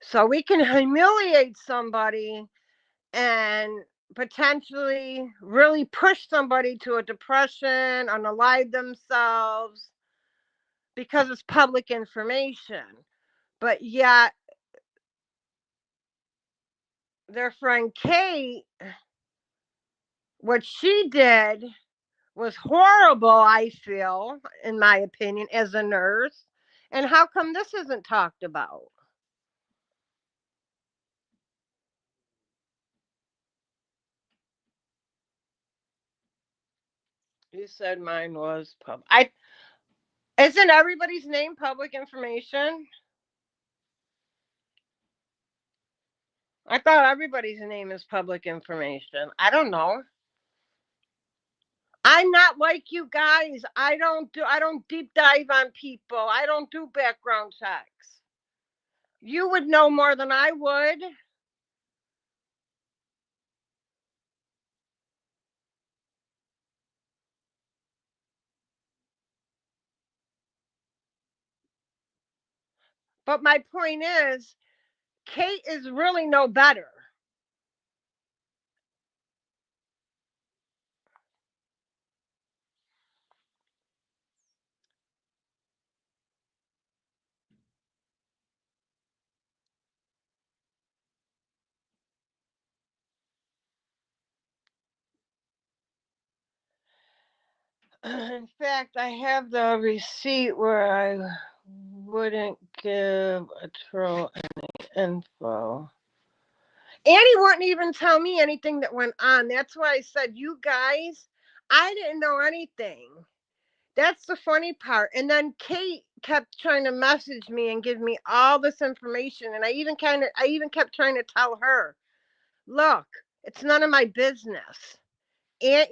So we can humiliate somebody and potentially really push somebody to a depression, unalive themselves. because it's public information. But yet, their friend Kate, what she did was horrible, I feel, in my opinion, as a nurse. And how come this isn't talked about? You said mine was pub. I Isn't everybody's name public information? I thought everybody's name is public information. I don't know. I'm not like you guys. I don't deep dive on people. I don't do background checks. You would know more than I would. But my point is, Kate is really no better. In fact, I have the receipt where I wouldn't give a troll any info. Annie wouldn't even tell me anything that went on. That's why I said, you guys, I didn't know anything. That's the funny part. And then Kate kept trying to message me and give me all this information. And I even kept trying to tell her, look, it's none of my business. And,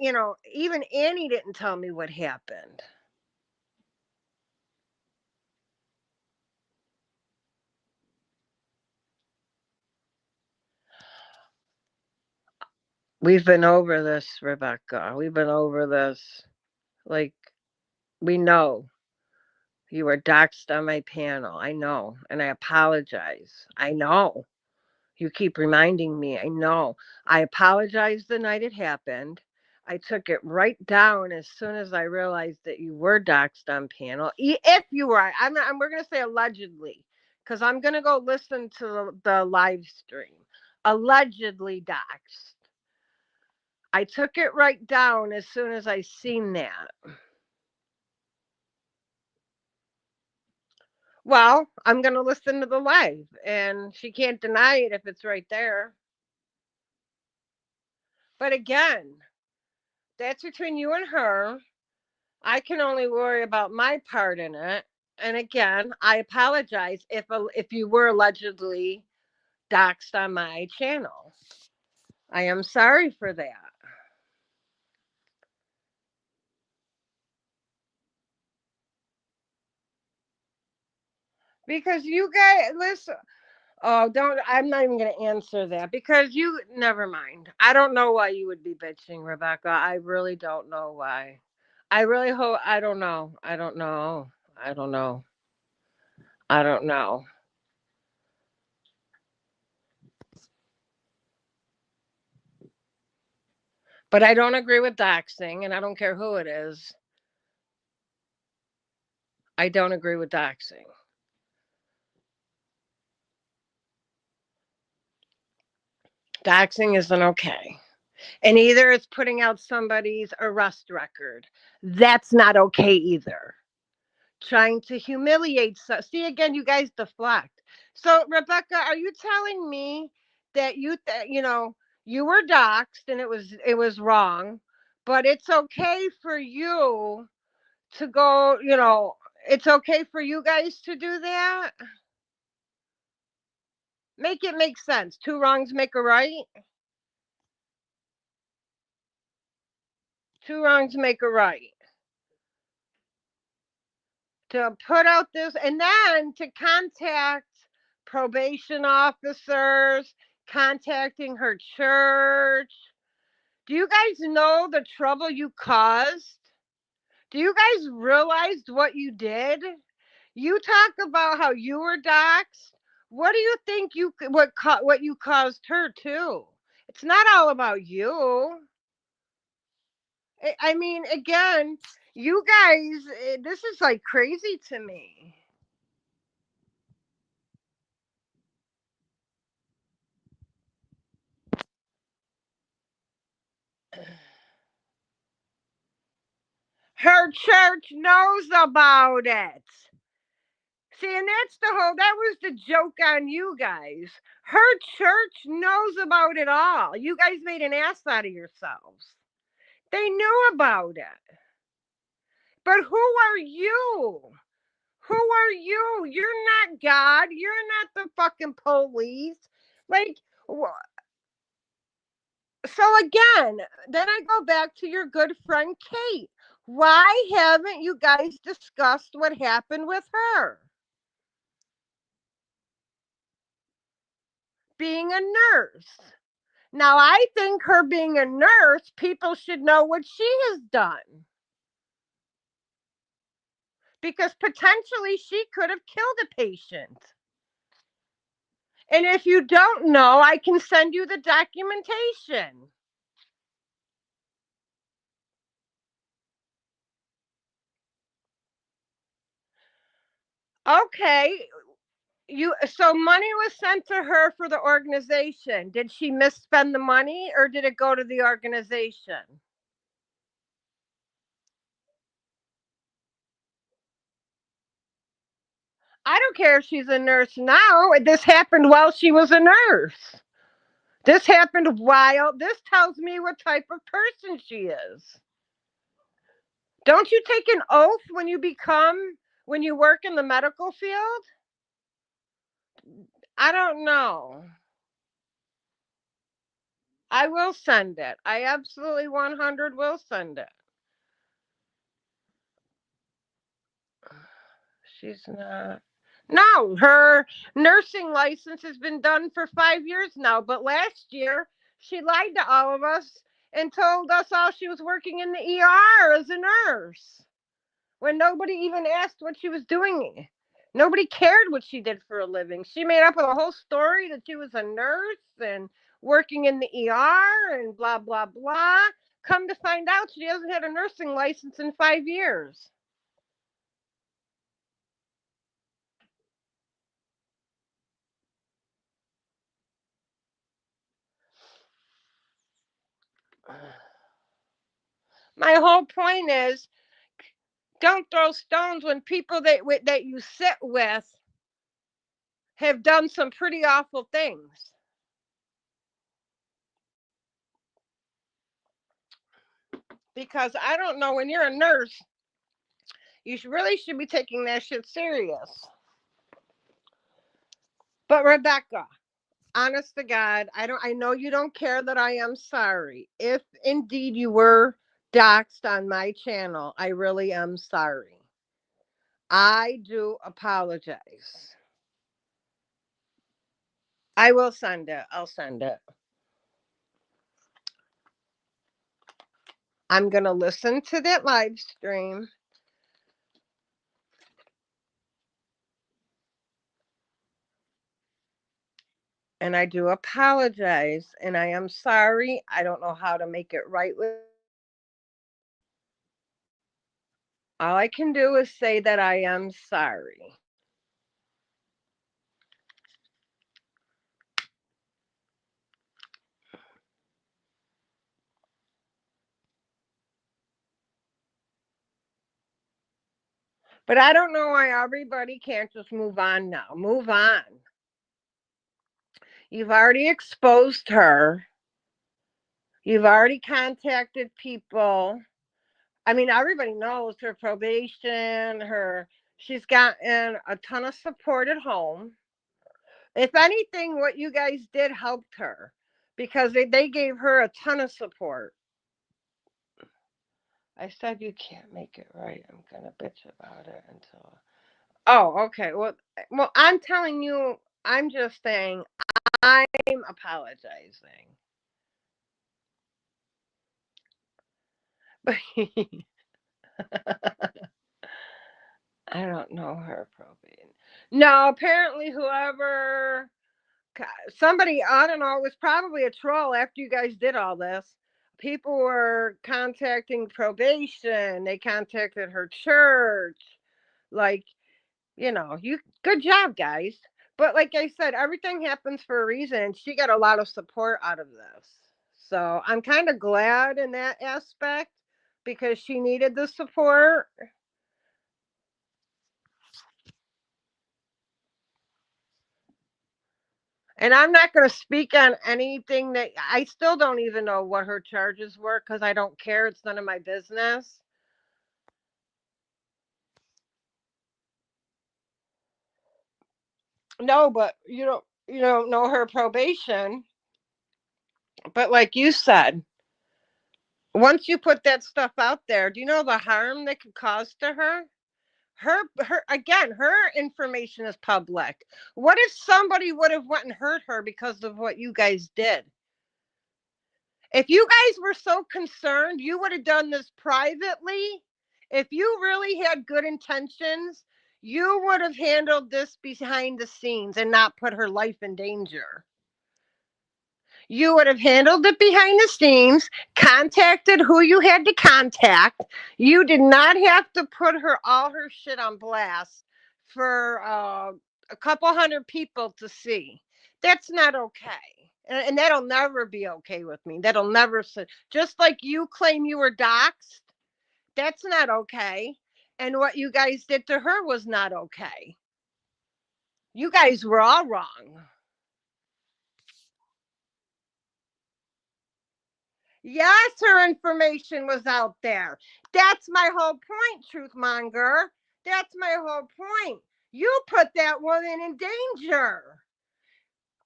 even Annie didn't tell me what happened. We've been over this, Rebecca. We've been over this. Like, we know you were doxxed on my panel. I know. And I apologize. I know. You keep reminding me. I know. I apologized the night it happened. I took it right down as soon as I realized that you were doxxed on panel. If you were, we're going to say allegedly, because I'm going to go listen to the live stream. Allegedly doxxed. I took it right down as soon as I seen that. Well, I'm going to listen to the live, and she can't deny it if it's right there. But again, that's between you and her. I can only worry about my part in it. And again, I apologize if you were allegedly doxxed on my channel. I am sorry for that. Because you guys, listen, oh, don't. I'm not even going to answer that because you. Never mind. I don't know why you would be bitching, Rebecca. I really don't know why. I really hope. I don't know. I don't know. I don't know. I don't know. But I don't agree with doxing, and I don't care who it is. I don't agree with doxing. Doxing isn't okay. And either it's putting out somebody's arrest record. That's not okay either. Trying to humiliate. See, again, you guys deflect. So, Rebecca, are you telling me that you were doxxed and it was wrong, but it's okay for you to go, it's okay for you guys to do that? Make it make sense. Two wrongs make a right. Two wrongs make a right. To put out this and then to contact probation officers, contacting her church. Do you guys know the trouble you caused? Do you guys realize what you did? You talk about how you were doxxed. What do you think what you caused her too? It's not all about you. I mean, again, You guys, this is like crazy to me. Her church knows about it. See, and that was the joke on you guys. Her church knows about it all. You guys made an ass out of yourselves. They knew about it. But who are you? Who are you? You're not God. You're not the fucking police. Like, so again, then I go back to your good friend Kate. Why haven't you guys discussed what happened with her? Being a nurse. Now, I think her being a nurse, people should know what she has done. Because potentially she could have killed a patient. And if you don't know, I can send you the documentation. Okay, so money was sent to her for the organization. Did she misspend the money or did it go to the organization? I don't care if she's a nurse now. This happened while she was a nurse. This happened while this tells me what type of person she is. Don't you take an oath when you work in the medical field? I don't know. I will send it. I absolutely 100 will send it. She's not. No, her nursing license has been done for 5 years now. But last year, she lied to all of us and told us all she was working in the ER as a nurse when nobody even asked what she was doing. Nobody cared what she did for a living. She made up a whole story that she was a nurse and working in the ER and blah, blah, blah. Come to find out, she hasn't had a nursing license in 5 years. My whole point is don't throw stones when people that you sit with have done some pretty awful things. Because I don't know, when you're a nurse, you really should be taking that shit serious. But Rebecca, honest to God, I know you don't care that I am sorry. If indeed you were doxxed on my channel, I really am sorry. I do apologize. I will send it. I'll send it. I'm going to listen to that live stream. And I do apologize. And I am sorry. I don't know how to make it right with. All I can do is say that I am sorry. But I don't know why everybody can't just move on now. Move on. You've already exposed her. You've already contacted people. I mean, everybody knows her probation, she's gotten a ton of support at home. If anything, what you guys did helped her because they gave her a ton of support. I said you can't make it right. I'm gonna bitch about it until. Oh, okay. Well, I'm telling you. I'm just saying. I'm apologizing. But I don't know her probate. No, apparently somebody, I don't know, it was probably a troll after you guys did all this. People were contacting probation. They contacted her church. Like, you good job, guys. But like I said, everything happens for a reason. She got a lot of support out of this. So I'm kind of glad in that aspect because she needed the support. And I'm not going to speak on anything that I still don't even know what her charges were because I don't care. It's none of my business. No, but you don't know her probation. But like you said, once you put that stuff out there, do you know the harm that could cause to her? Her again, her information is public. What if somebody would have went and hurt her because of what you guys did? If you guys were so concerned, you would have done this privately. If you really had good intentions, you would have handled this behind the scenes and not put her life in danger. You would have handled it behind the scenes, contacted who you had to contact. You did not have to put all her shit on blast for a couple hundred people to see. That's not okay. And that'll never be okay with me. That'll never, just like you claim you were doxxed, that's not okay. And what you guys did to her was not okay. You guys were all wrong. Yes, her information was out there. That's my whole point, truthmonger. That's my whole point. You put that woman in danger.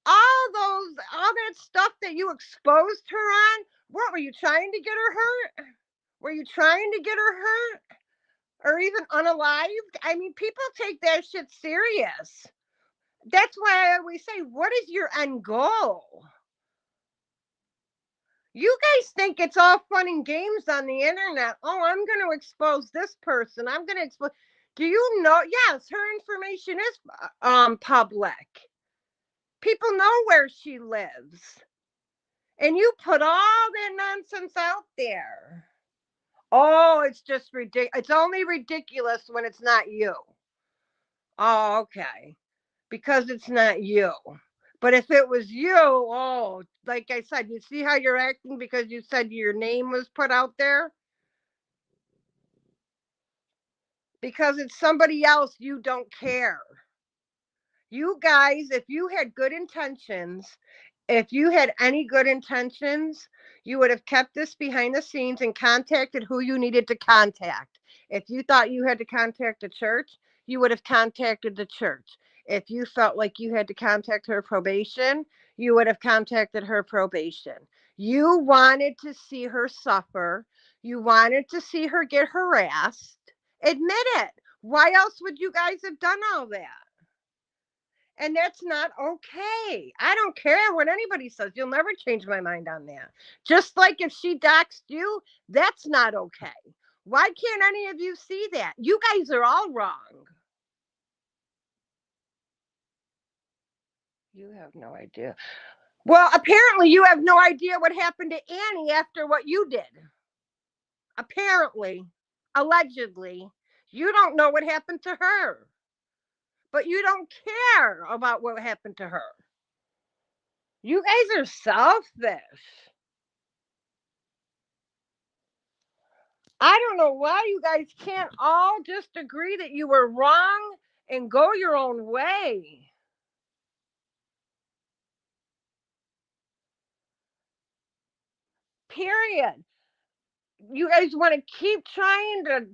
All that stuff that you exposed her on, what were you trying to get her hurt? Were you trying to get her hurt? Or even unalived? I mean, people take that shit serious. That's why I always say, what is your end goal? You guys think it's all fun and games on the internet. Oh, I'm going to expose this person. I'm going to expose. Do you know? Yes, her information is public. People know where she lives. And you put all that nonsense out there. Oh, it's just ridiculous. It's only ridiculous when it's not you. Oh, okay. Because it's not you. But if it was you, oh, like I said, you see how you're acting because you said your name was put out there? Because it's somebody else, you don't care. You guys, if you had good intentions, if you had any good intentions, you would have kept this behind the scenes and contacted who you needed to contact. If you thought you had to contact the church, you would have contacted the church. If you felt like you had to contact her probation, you would have contacted her probation. You wanted to see her suffer. You wanted to see her get harassed. Admit it. Why else would you guys have done all that? And that's not okay. I don't care what anybody says. You'll never change my mind on that. Just like if she doxed you, that's not okay. Why can't any of you see that? You guys are all wrong. You have no idea. Well, apparently you have no idea what happened to Annie after what you did. Apparently, allegedly, you don't know what happened to her. But you don't care about what happened to her. You guys are selfish. I don't know why you guys can't all just agree that you were wrong and go your own way. Period. You guys want to keep trying to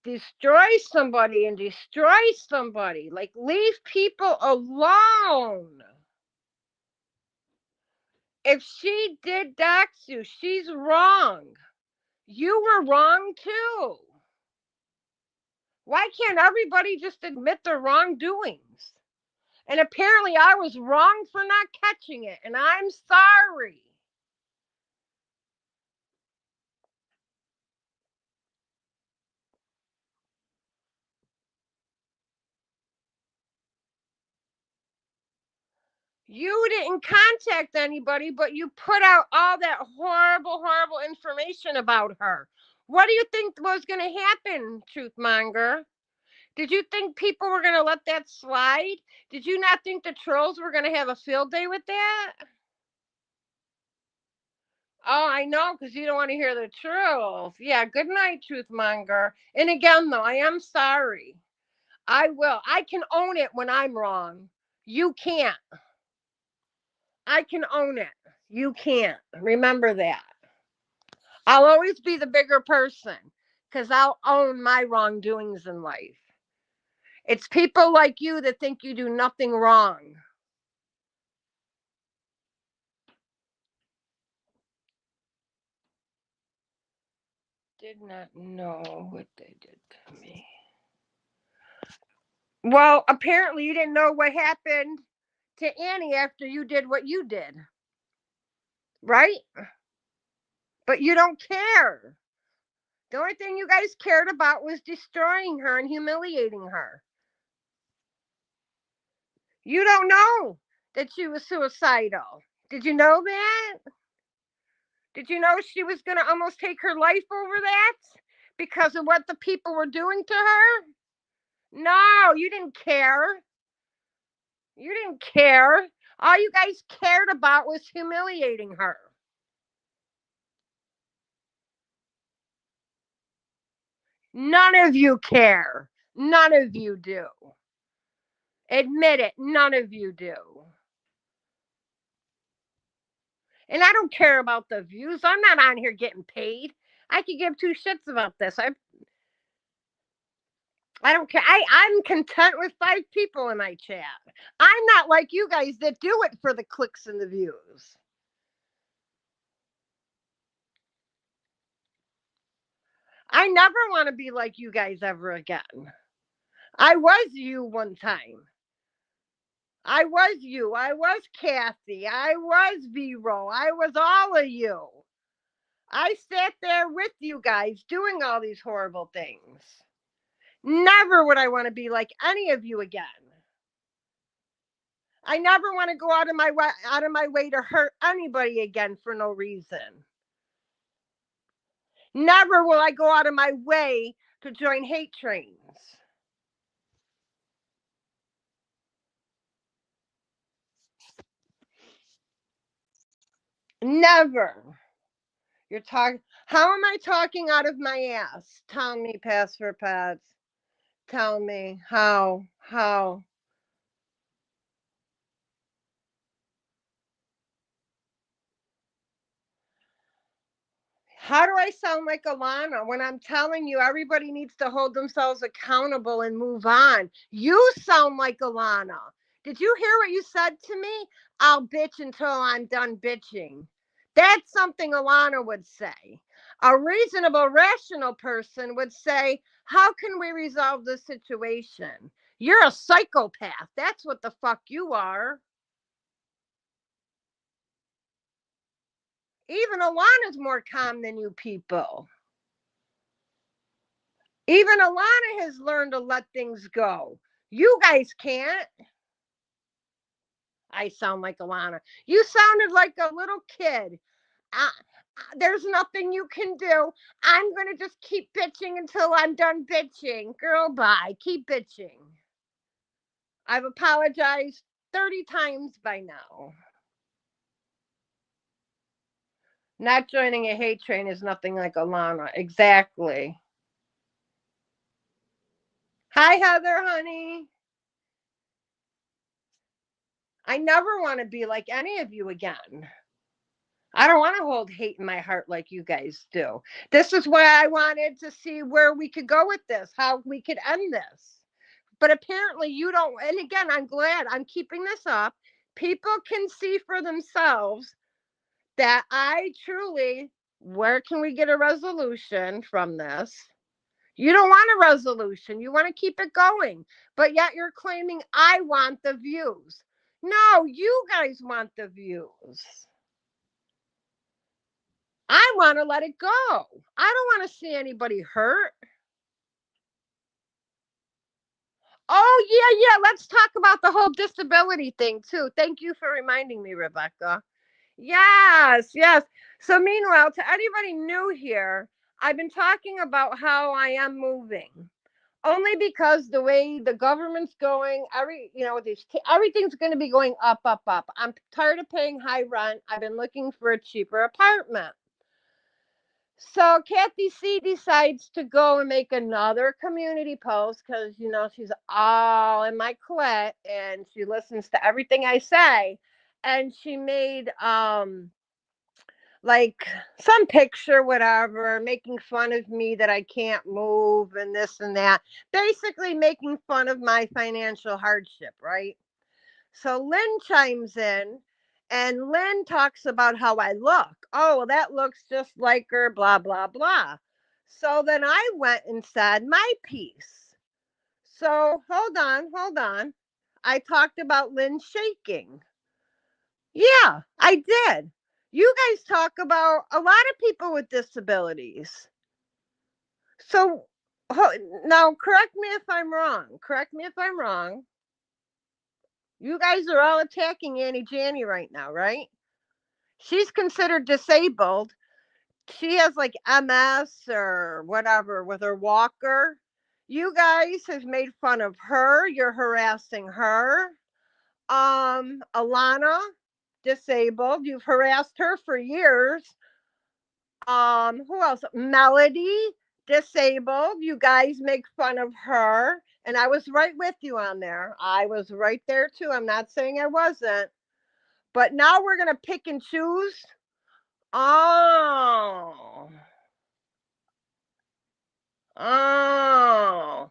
destroy somebody and destroy somebody. Like, leave people alone. If she did dox you, she's wrong. You were wrong too. Why can't everybody just admit their wrongdoings? And apparently I was wrong for not catching it, and I'm sorry. You didn't contact anybody, but you put out all that horrible, horrible information about her. What do you think was going to happen, Truthmonger? Did you think people were going to let that slide? Did you not think the trolls were going to have a field day with that? Oh, I know, because you don't want to hear the truth. Yeah, good night, Truthmonger. And again, though, I am sorry. I will. I can own it when I'm wrong. You can't. I can own it. You can't. Remember that. I'll always be the bigger person because I'll own my wrongdoings in life. It's people like you that think you do nothing wrong. Did not know what they did to me. Well, apparently you didn't know what happened to Annie after you did what you did, right? But you don't care. The only thing you guys cared about was destroying her and humiliating her. You don't know that she was suicidal. Did you know that? Did you know she was going to almost take her life over that because of what the people were doing to her? No, you didn't care. You didn't care. All you guys cared about was humiliating her. None of you care. None of you do. Admit it. None of you do. And I don't care about the views. I'm not on here getting paid. I could give two shits about this. I don't care. I'm content with 5 people in my chat. I'm not like you guys that do it for the clicks and the views. I never want to be like you guys ever again. I was you one time. I was you. I was Kathy. I was Vero. I was all of you. I sat there with you guys doing all these horrible things. Never would I want to be like any of you again. I never want to go out of my way to hurt anybody again for no reason. Never will I go out of my way to join hate trains. Never. You're talking. How am I talking out of my ass? Tell me, Pass for Pets. Tell me how. How? How do I sound like Alana when I'm telling you everybody needs to hold themselves accountable and move on? You sound like Alana. Did you hear what you said to me? I'll bitch until I'm done bitching. That's something Alana would say. A reasonable, rational person would say, how can we resolve this situation? You're a psychopath. That's what the fuck you are. Even Alana's more calm than you people. Even Alana has learned to let things go. You guys can't. I sound like Alana. You sounded like a little kid. Uh, there's nothing you can do. I'm going to just keep bitching until I'm done bitching. Girl, bye. Keep bitching. I've apologized 30 times by now. Not joining a hate train is nothing like Alana. Exactly. Hi, Heather, honey. I never want to be like any of you again. I don't want to hold hate in my heart like you guys do. This is why I wanted to see where we could go with this, how we could end this. But apparently you don't. And again, I'm glad I'm keeping this up. People can see for themselves that I truly, where can we get a resolution from this? You don't want a resolution. You want to keep it going. But yet you're claiming I want the views. No, you guys want the views. I want to let it go. I don't want to see anybody hurt. Oh, yeah, yeah. Let's talk about the whole disability thing, too. Thank you for reminding me, Rebecca. Yes, yes. So, meanwhile, to anybody new here, I've been talking about how I am moving. Only because the way the government's going, everything's going to be going up, up, up. I'm tired of paying high rent. I've been looking for a cheaper apartment. So Kathy C decides to go and make another community post because she's all in my clit and she listens to everything I say. And she made like some picture, whatever, making fun of me that I can't move and this and that. Basically making fun of my financial hardship, right? So Lynn chimes in and Lynn talks about how I look. Oh, well, that looks just like her, blah, blah, blah. So then I went and said my piece. So hold on, hold on. I talked about Lynn shaking. Yeah, I did. You guys talk about a lot of people with disabilities. So now, correct me if I'm wrong. Correct me if I'm wrong. You guys are all attacking Annie Janney right now, right? She's considered disabled. She has like MS or whatever with her walker. You guys have made fun of her. You're harassing her. Alana, disabled. You've harassed her for years. Who else? Melody, disabled. You guys make fun of her. And I was right with you on there. I was right there too. I'm not saying I wasn't. But now we're going to pick and choose. Oh. Oh.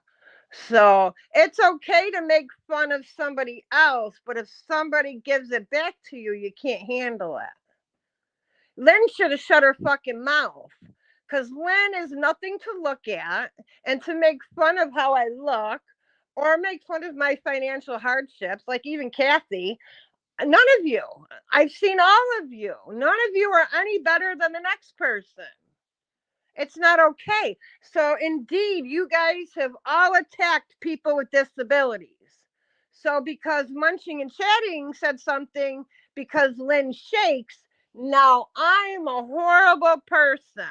So it's okay to make fun of somebody else, but if somebody gives it back to you, you can't handle it. Lynn should have shut her fucking mouth. Because Lynn is nothing to look at, and to make fun of how I look or make fun of my financial hardships, like even Kathy, none of you. I've seen all of you. None of you are any better than the next person. It's not okay. So, indeed, you guys have all attacked people with disabilities. So, because Munching and Chatting said something because Lynn shakes, now I'm a horrible person.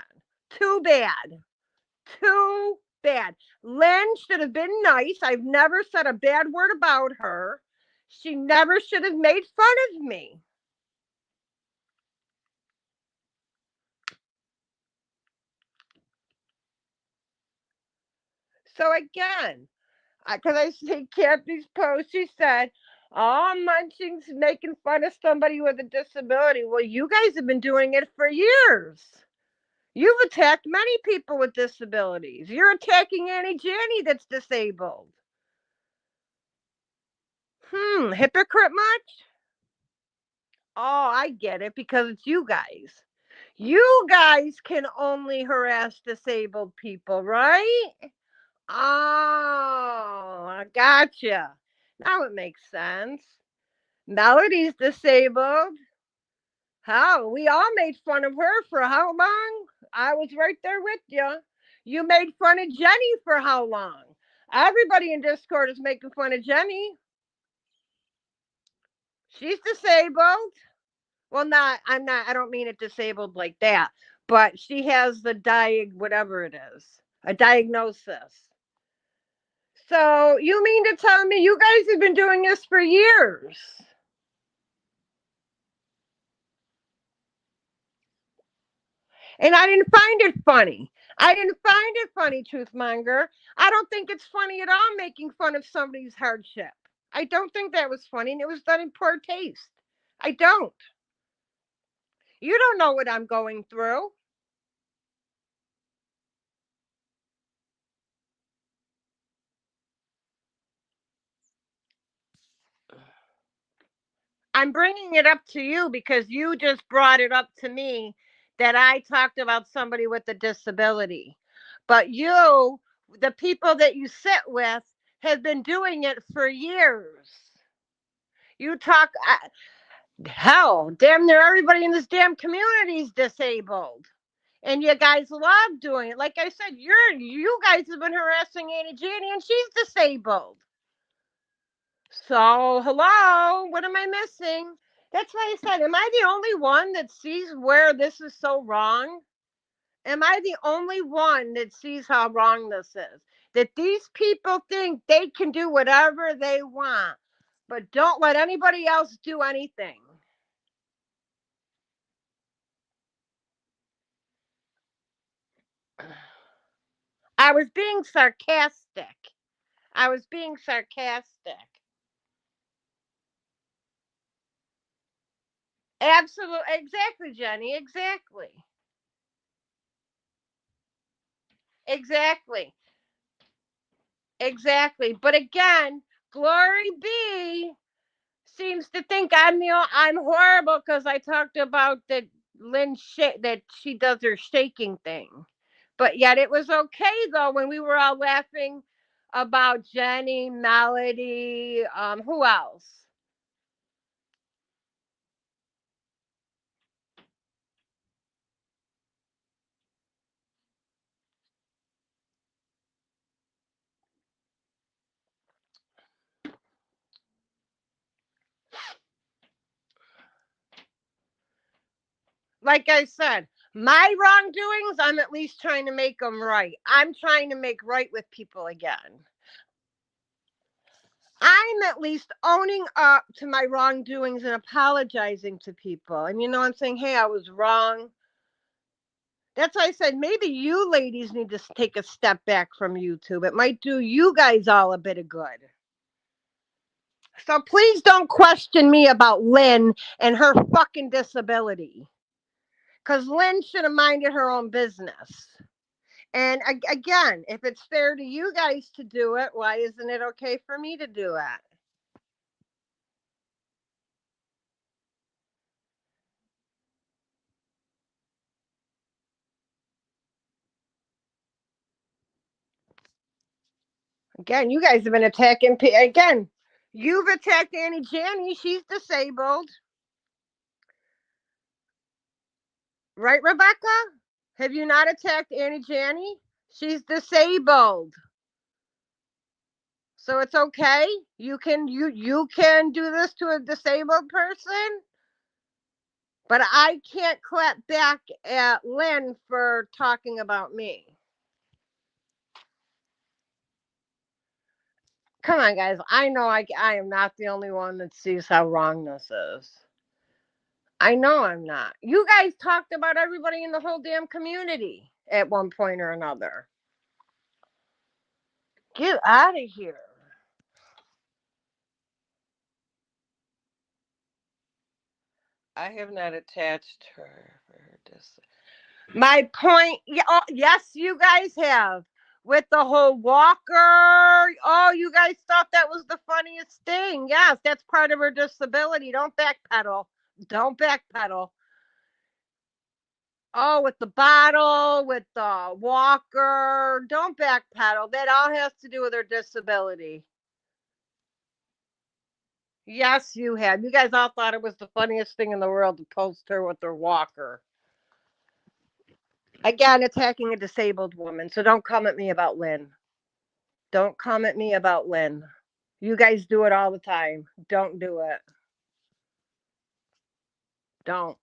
Too bad. Too bad. Lynn should have been nice. I've never said a bad word about her. She never should have made fun of me. So, again, because I see Kathy's post, she said, "Oh, Munching's making fun of somebody with a disability." Well, you guys have been doing it for years. You've attacked many people with disabilities. You're attacking Annie Janney that's disabled. Hypocrite much? Oh, I get it because it's you guys. You guys can only harass disabled people, right? Oh, I gotcha. Now it makes sense. Melody's disabled. How? We all made fun of her for how long? I was right there with you. You made fun of Jenny for how long? Everybody in Discord is making fun of Jenny. She's disabled. Well, I don't mean it disabled like that, but she has the whatever it is, a diagnosis. So you mean to tell me you guys have been doing this for years? And I didn't find it funny. I didn't find it funny, Truthmonger. I don't think it's funny at all making fun of somebody's hardship. I don't think that was funny, and it was done in poor taste. I don't. You don't know what I'm going through. I'm bringing it up to you because you just brought it up to me that I talked about somebody with a disability. But you, the people that you sit with, have been doing it for years. You talk, hell, damn near everybody in this damn community is disabled. And you guys love doing it. Like I said, you guys have been harassing Annie Janney and she's disabled. So, hello, what am I missing? That's why I said, am I the only one that sees where this is so wrong? Am I the only one that sees how wrong this is? That these people think they can do whatever they want, but don't let anybody else do anything. I was being sarcastic. I was being sarcastic. Absolutely. Exactly, Jenny. Exactly. Exactly. Exactly. But again, Glory B seems to think I'm horrible because I talked about that that she does her shaking thing. But yet it was okay though when we were all laughing about Jenny, Melody, who else? Like I said, my wrongdoings, I'm at least trying to make them right. I'm trying to make right with people again. I'm at least owning up to my wrongdoings and apologizing to people. And I'm saying, hey, I was wrong. That's why I said maybe you ladies need to take a step back from YouTube. It might do you guys all a bit of good. So please don't question me about Lynn and her fucking disability. Because Lynn should have minded her own business. And again, if it's fair to you guys to do it, why isn't it okay for me to do it? Again, you guys have been attacking. Again, you've attacked Annie Janney. She's disabled. Right, Rebecca? Have you not attacked Annie Janney? She's disabled. So it's okay. You can do this to a disabled person, but I can't clap back at Lynn for talking about me. Come on, guys. I know I am not the only one that sees how wrong this is. I know I'm not. You guys talked about everybody in the whole damn community at one point or another. Get out of here. I have not attached her for her My point, yeah, oh, yes, you guys have. With the whole walker. Oh, you guys thought that was the funniest thing. Yes, that's part of her disability. Don't backpedal. Don't backpedal. Oh, with the bottle, with the walker. Don't backpedal. That all has to do with her disability. Yes, you have. You guys all thought it was the funniest thing in the world to post her with her walker. Again, attacking a disabled woman. So don't come at me about Lynn. Don't come at me about Lynn. You guys do it all the time. Don't do it. Don't.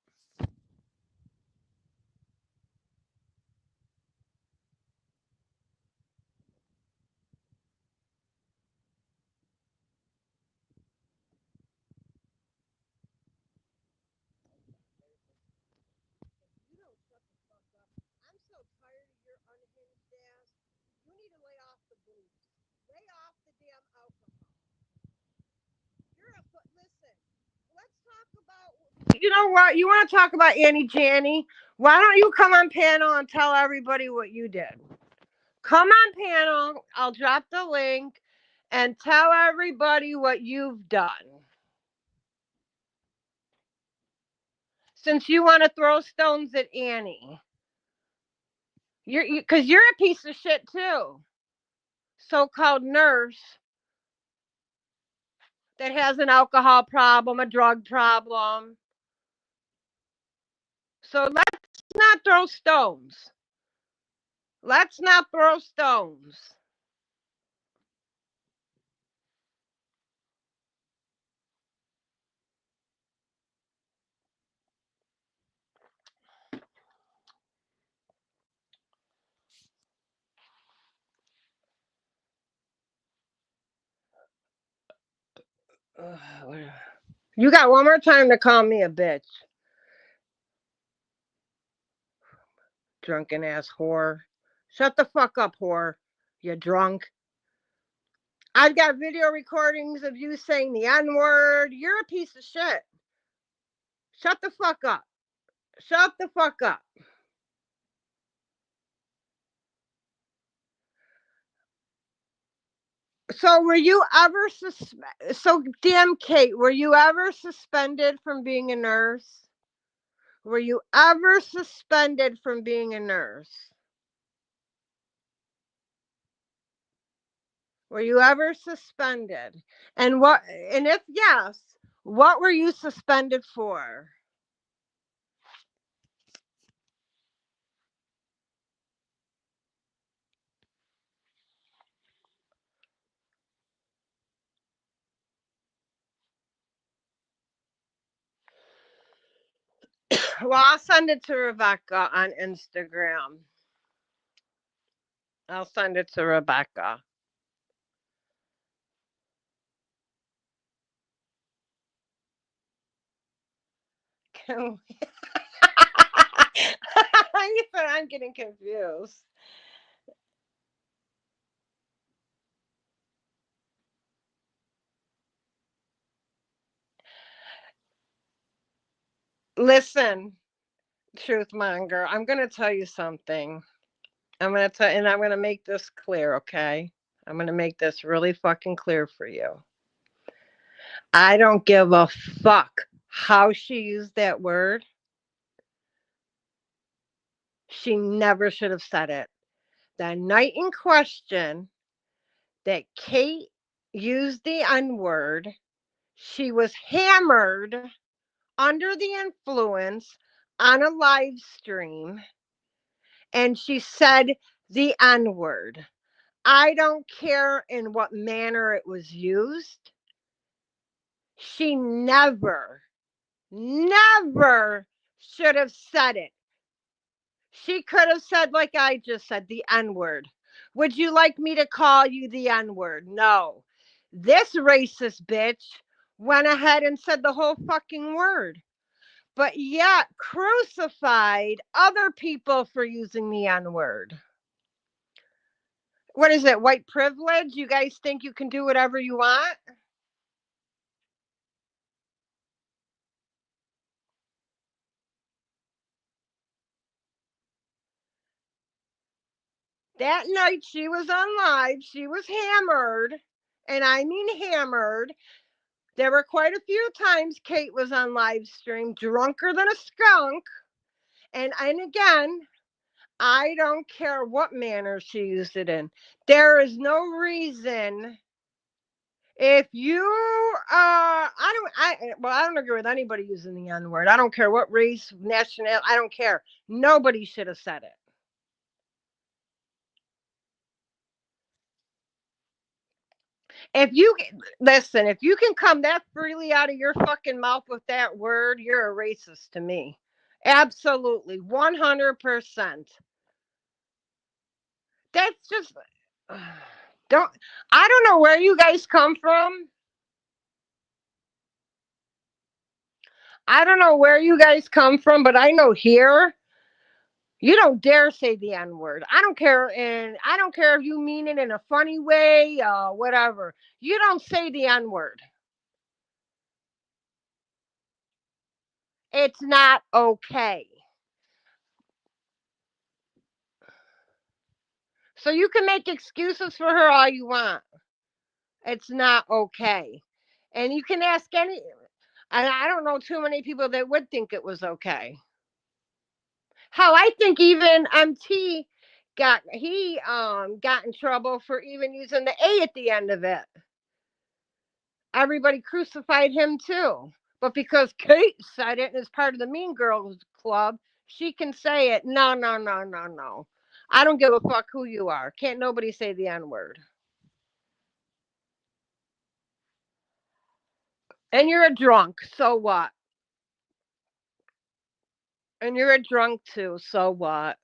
You don't shut the fuck up. I'm so tired of your unhinged ass. You need to lay off the booze. Lay off the damn alcohol. You're a listen. Let's talk about. You know what? You want to talk about Annie Janney? Why don't you come on panel and tell everybody what you did? Come on panel. I'll drop the link and tell everybody what you've done. Since you want to throw stones at Annie, because you're a piece of shit too. So-called nurse that has an alcohol problem, a drug problem. So let's not throw stones. Let's not throw stones. Ugh, you got one more time to call me a bitch. Drunken ass whore. Shut the fuck up, whore. You drunk. I've got video recordings of you saying the N word. You're a piece of shit. Shut the fuck up. Shut the fuck up. So were you ever so damn Kate, were you ever suspended from being a nurse? Were you ever suspended from being a nurse? Were you ever suspended? And if yes, what were you suspended for? Well, I'll send it to Rebecca on Instagram. I'll send it to Rebecca. You said I'm getting confused. Listen, truth monger, I'm going to tell you something. And I'm going to make this clear, okay? I'm going to make this really fucking clear for you. I don't give a fuck how she used that word. She never should have said it. The night in question that Kate used the N word, she was hammered under the influence on a live stream and she said the N word. I don't care in what manner it was used. She never should have said it. She could have said, like I just said, the N word. Would you like me to call you the N word? No. This racist bitch went ahead and said the whole fucking word, but yet crucified other people for using the N word. What is it, white privilege? You guys think you can do whatever you want? That night she was on live, she was hammered, and I mean hammered. There were quite a few times Kate was on live stream, drunker than a skunk. And again, I don't care what manner she used it in. There is no reason if you I don't agree with anybody using the N word. I don't care what race, nationality, I don't care. Nobody should have said it. If you listen, if you can come that freely out of your fucking mouth with that word, you're a racist to me. Absolutely, 100%. That's just don't I don't know where you guys come from. I don't know where you guys come from, but I know here you don't dare say the N word. I don't care, and I don't care if you mean it in a funny way, whatever. You don't say the N word. It's not okay. So you can make excuses for her all you want. It's not okay. And you can ask any, and I don't know too many people that would think it was okay. Hell, I think even MT got in trouble for even using the A at the end of it. Everybody crucified him too. But because Kate said it and is part of the Mean Girls Club, she can say it. No, no, no, no, no. I don't give a fuck who you are. Can't nobody say the N word. And you're a drunk. So what? And you're a drunk too. So what?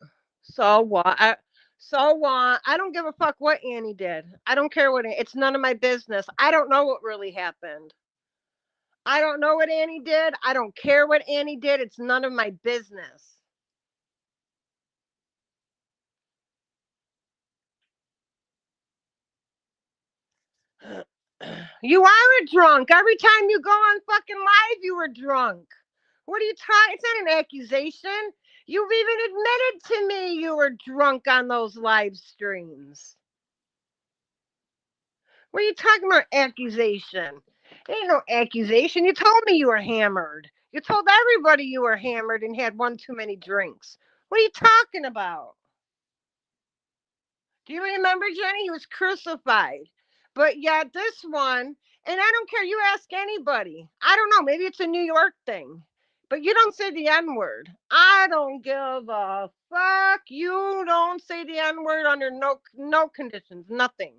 So what? So what? I don't give a fuck what Annie did. I don't care what it's none of my business. I don't know what really happened. I don't know what Annie did. I don't care what Annie did. It's none of my business. You are a drunk. Every time you go on fucking live, you were drunk. What are you talking? It's not an accusation. You've even admitted to me you were drunk on those live streams. What are you talking about? Accusation? Ain't no accusation. You told me you were hammered. You told everybody you were hammered and had one too many drinks. What are you talking about? Do you remember, Jenny? He was crucified. But yet this one, and I don't care, you ask anybody. I don't know, maybe it's a New York thing. But you don't say the N word. I don't give a fuck. You don't say the N word under no conditions, nothing.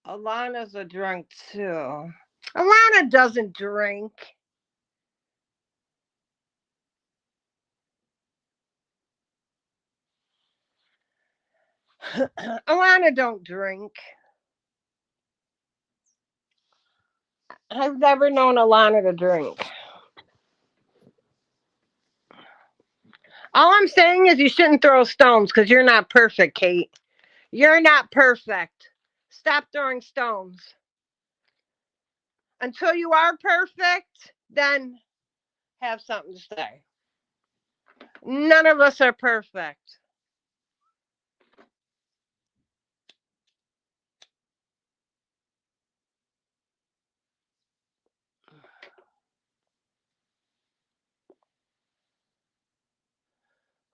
Alana's a drunk too. Alana doesn't drink. Alana don't drink. I've never known Alana to drink. All I'm saying is you shouldn't throw stones because you're not perfect, Kate. You're not perfect. Stop throwing stones. Until you are perfect, then have something to say. None of us are perfect.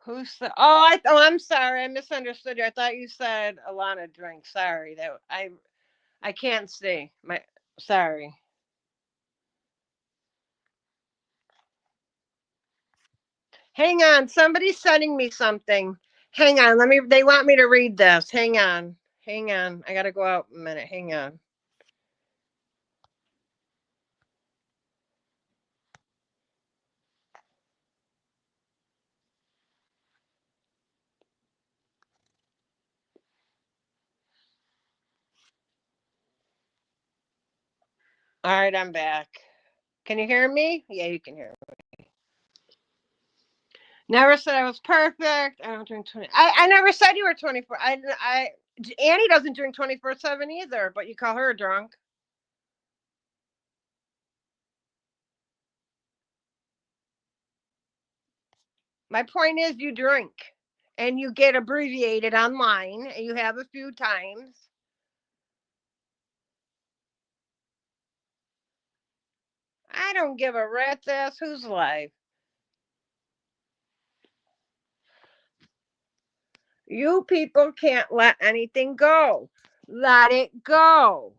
Who said? I'm sorry. I misunderstood you. I thought you said Alana drinks. Sorry, that I can't see. My sorry. Hang on. Somebody's sending me something. Hang on. Let me. They want me to read this. Hang on. Hang on. I gotta go out a minute. Hang on. All right, I'm back. Can you hear me? Yeah, you can hear me. Never said I was perfect. I don't drink 20. I never said you were 24. Annie doesn't drink 24/7 either, but you call her a drunk. My point is you drink and you get abbreviated online and you have a few times. I don't give a rat's ass whose life. You people can't let anything go. Let it go.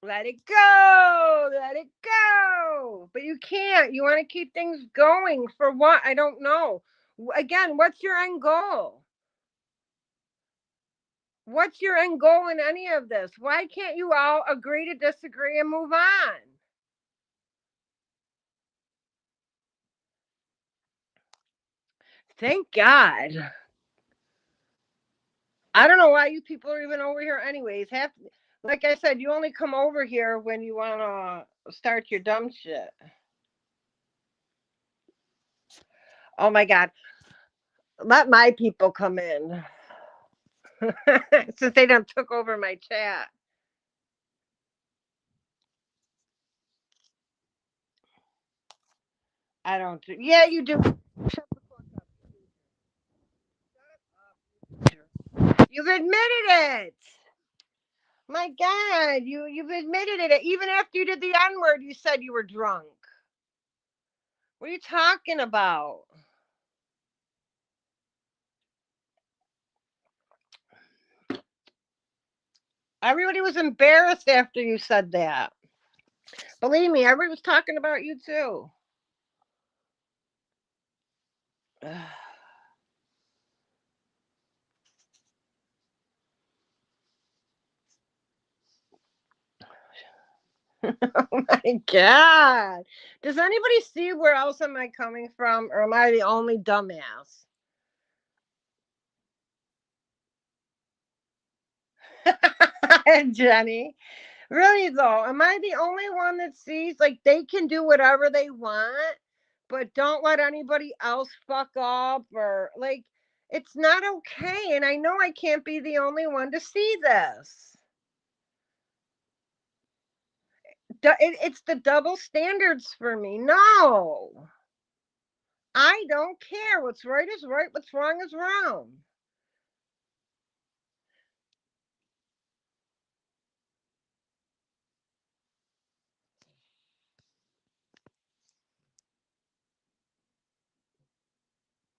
Let it go. Let it go. But you can't. You want to keep things going for what? I don't know. Again, what's your end goal? What's your end goal in any of this? Why can't you all agree to disagree and move on? Thank God. I don't know why you people are even over here anyways. Like I said, you only come over here when you want to start your dumb shit. Oh my God. Let my people come in. Since they done took over my chat. I don't do. Yeah, you do. Shut the fuck up. You've admitted it. My God, you've admitted it. Even after you did the N word, you said you were drunk. What are you talking about? Everybody was embarrassed after you said that. Believe me, everybody was talking about you too. Oh my God. Does anybody see where else am I coming from? Or am I the only dumbass? Jenny. Really though, am I the only one that sees like they can do whatever they want, but don't let anybody else fuck up or like it's not okay. And I know I can't be the only one to see this. It's the double standards for me. No, I don't care. What's right is right. What's wrong is wrong.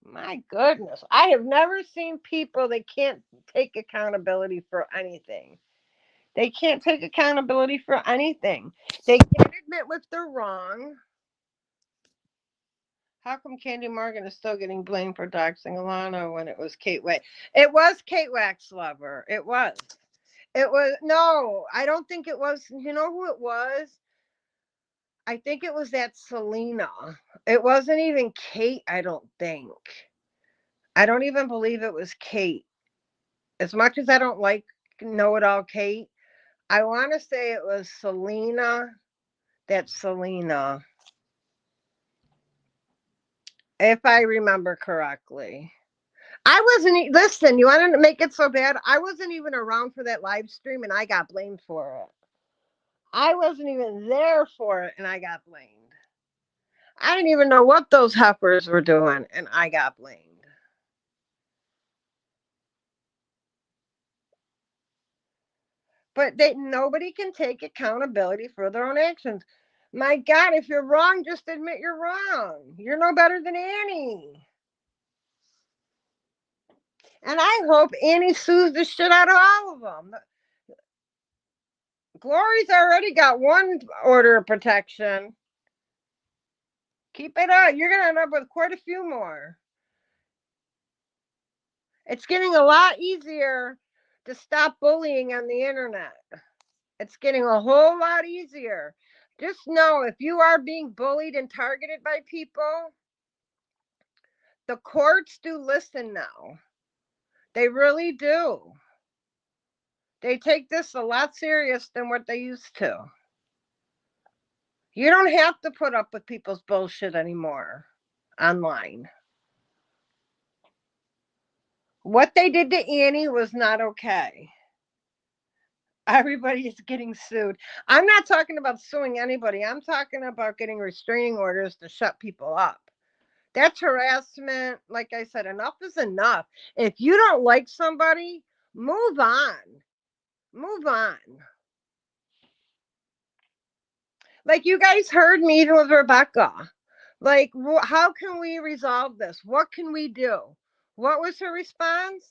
My goodness. I have never seen people that can't take accountability for anything. They can't take accountability for anything. They can't admit if they're wrong. How come Candy Morgan is still getting blamed for doxing Alana when it was Kate Wax? It was Kate Waxlover. It was. It was. No, I don't think it was. You know who it was? I think it was that Selena. It wasn't even Kate, I don't think. I don't even believe it was Kate. As much as I don't like Know It All Kate, I want to say it was Selena. That's Selena, if I remember correctly. I wasn't, listen, you want to make it so bad? I wasn't even around for that live stream and I got blamed for it. I wasn't even there for it and I got blamed. I didn't even know what those heifers were doing and I got blamed. But nobody can take accountability for their own actions. My God, if you're wrong, just admit you're wrong. You're no better than Annie. And I hope Annie sues the shit out of all of them. Glory's already got one order of protection. Keep it up. You're going to end up with quite a few more. It's getting a lot easier to stop bullying on the internet. It's getting a whole lot easier. Just know if you are being bullied and targeted by people, the courts do listen now. They really do. They take this a lot serious than what they used to. You don't have to put up with people's bullshit anymore online. What they did to Annie was not okay. Everybody is getting sued. I'm not talking about suing anybody. I'm talking about getting restraining orders to shut people up. That's harassment. Like I said, enough is enough. If you don't like somebody, move on. Move on. Like you guys heard me even with Rebecca. Like, how can we resolve this? What can we do? What was her response?